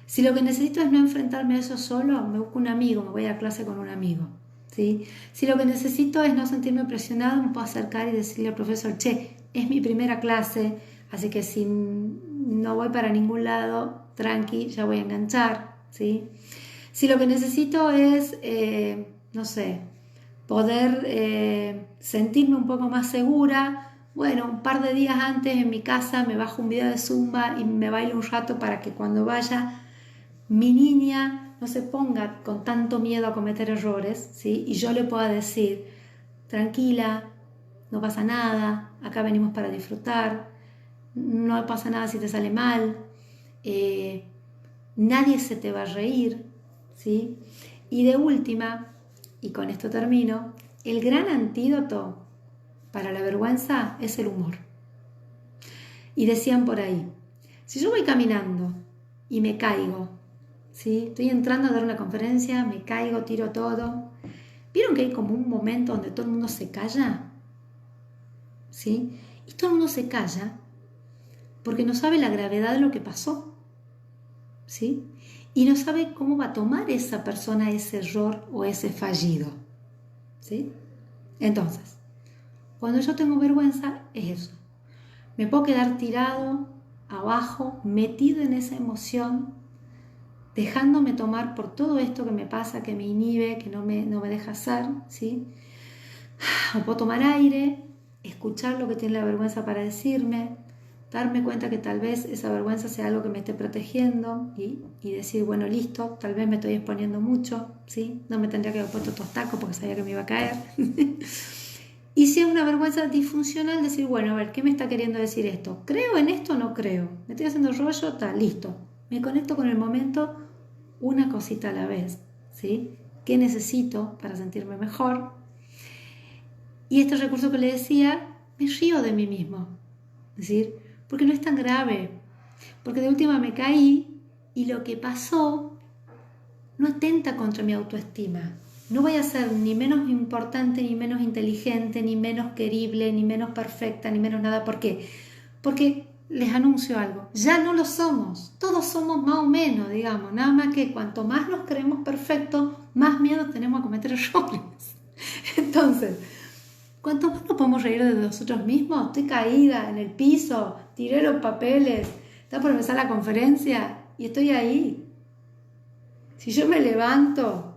S1: Si lo que necesito es no enfrentarme a eso solo, me busco un amigo, me voy a clase con un amigo, ¿sí? Si lo que necesito es no sentirme presionado, me puedo acercar y decirle al profesor, che, es mi primera clase, así que si no voy para ningún lado, tranqui, ya voy a enganchar, ¿sí? Si lo que necesito es, no sé, poder sentirme un poco más segura, bueno, un par de días antes en mi casa me bajo un video de Zumba y me bailo un rato para que cuando vaya mi niña no se ponga con tanto miedo a cometer errores, ¿sí? Y yo le pueda decir, tranquila, no pasa nada, acá venimos para disfrutar, no pasa nada si te sale mal, nadie se te va a reír, ¿sí? Y de última, y con esto termino, el gran antídoto para la vergüenza es el humor. Y decían por ahí, si yo voy caminando y me caigo, ¿sí? Estoy entrando a dar una conferencia, me caigo, tiro todo. ¿Vieron que hay como un momento donde todo el mundo se calla? ¿Sí? Y todo el mundo se calla porque no sabe la gravedad de lo que pasó, ¿sí? Y no sabe cómo va a tomar esa persona ese error o ese fallido, ¿sí? Entonces, cuando yo tengo vergüenza, es eso. Me puedo quedar tirado, abajo, metido en esa emoción, dejándome tomar por todo esto que me pasa, que me inhibe, que no me deja hacer, ¿sí? O puedo tomar aire, escuchar lo que tiene la vergüenza para decirme, darme cuenta que tal vez esa vergüenza sea algo que me esté protegiendo y decir, bueno, listo, tal vez me estoy exponiendo mucho, ¿sí? No me tendría que haber puesto estos tacos porque sabía que me iba a caer. Y si es una vergüenza disfuncional, decir, bueno, a ver, ¿qué me está queriendo decir esto? ¿Creo en esto o no creo? ¿Me estoy haciendo rollo? Está, listo. Me conecto con el momento una cosita a la vez, ¿sí? ¿Qué necesito para sentirme mejor? Y este recurso que le decía, me río de mí mismo. Es decir, porque no es tan grave. Porque de última me caí y lo que pasó no atenta contra mi autoestima. No voy a ser ni menos importante, ni menos inteligente, ni menos querible, ni menos perfecta, ni menos nada. ¿Por qué? Porque les anuncio algo. Ya no lo somos. Todos somos más o menos, digamos. Nada más que cuanto más nos creemos perfectos, más miedo tenemos a cometer errores. Entonces, cuanto más nos podemos reír de nosotros mismos, estoy caída en el piso, tiré los papeles, está por empezar la conferencia y estoy ahí. Si yo me levanto,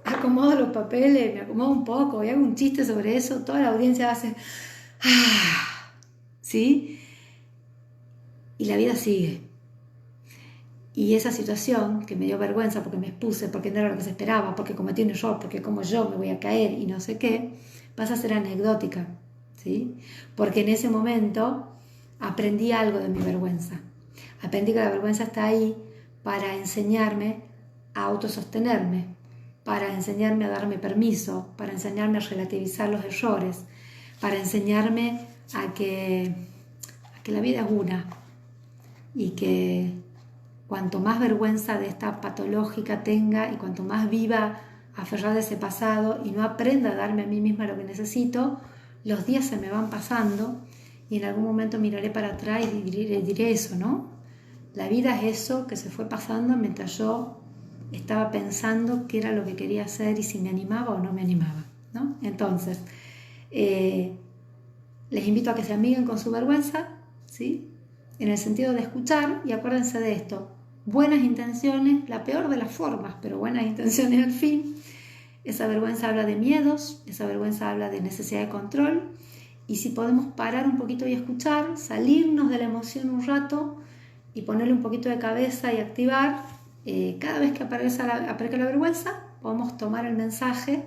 S1: acomodo los papeles, me acomodo un poco y hago un chiste sobre eso, toda la audiencia hace ¿sí? Y la vida sigue. Y esa situación que me dio vergüenza porque me expuse, porque no era lo que se esperaba, porque cometí un error, porque como yo me voy a caer y no sé qué, pasa a ser anecdótica, ¿sí? Porque en ese momento aprendí algo de mi vergüenza. Aprendí que la vergüenza está ahí para enseñarme a autosostenerme, para enseñarme a darme permiso, para enseñarme a relativizar los errores, para enseñarme a que la vida es una y que cuanto más vergüenza de esta patológica tenga y cuanto más viva aferrada a ese pasado y no aprenda a darme a mí misma lo que necesito, los días se me van pasando y en algún momento miraré para atrás y diré eso, ¿no? La vida es eso que se fue pasando mientras yo estaba pensando qué era lo que quería hacer y si me animaba o no me animaba, ¿no? Entonces, les invito a que se amiguen con su vergüenza, ¿sí? En el sentido de escuchar, y acuérdense de esto: buenas intenciones, la peor de las formas, pero buenas intenciones al fin. Esa vergüenza habla de miedos, esa vergüenza habla de necesidad de control, y si podemos parar un poquito y escuchar, salirnos de la emoción un rato y ponerle un poquito de cabeza y activar, cada vez que aparezca la vergüenza, podemos tomar el mensaje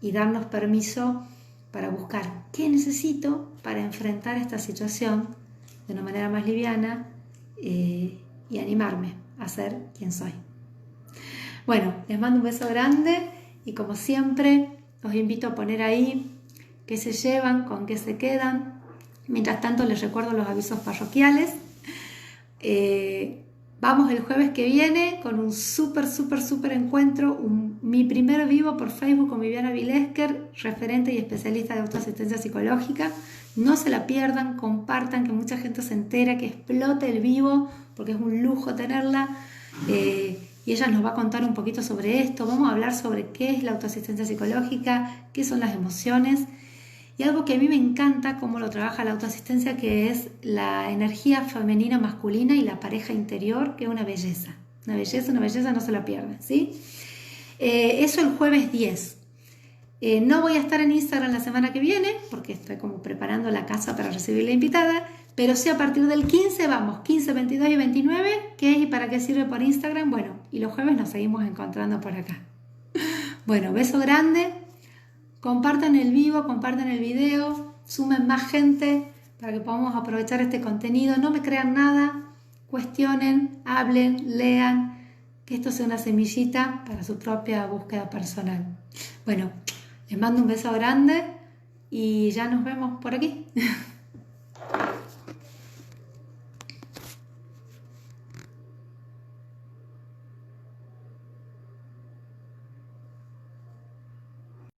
S1: y darnos permiso para buscar qué necesito para enfrentar esta situación de una manera más liviana, y animarme a ser quien soy. Bueno, les mando un beso grande y como siempre os invito a poner ahí qué se llevan, con qué se quedan. Mientras tanto les recuerdo los avisos parroquiales. Vamos el jueves que viene con un súper encuentro, mi primer vivo por Facebook con Viviana Vilesker, referente y especialista de autoasistencia psicológica. No se la pierdan, compartan, que mucha gente se entera, que explote el vivo, porque es un lujo tenerla. Y ella nos va a contar un poquito sobre esto. Vamos a hablar sobre qué es la autoasistencia psicológica, qué son las emociones. Y algo que a mí me encanta cómo lo trabaja la autoasistencia, que es la energía femenina masculina y la pareja interior, que es una belleza, no se la pierdan, ¿sí? Eso el jueves 10. No voy a estar en Instagram la semana que viene, porque estoy como preparando la casa para recibir la invitada, pero sí a partir del 15 vamos, 15, 22 y 29, ¿qué es y para qué sirve por Instagram? Bueno, y los jueves nos seguimos encontrando por acá. Bueno, beso grande. Compartan el vivo, compartan el video, sumen más gente para que podamos aprovechar este contenido. No me crean nada, cuestionen, hablen, lean, que esto sea una semillita para su propia búsqueda personal. Bueno, les mando un beso grande y ya nos vemos por aquí.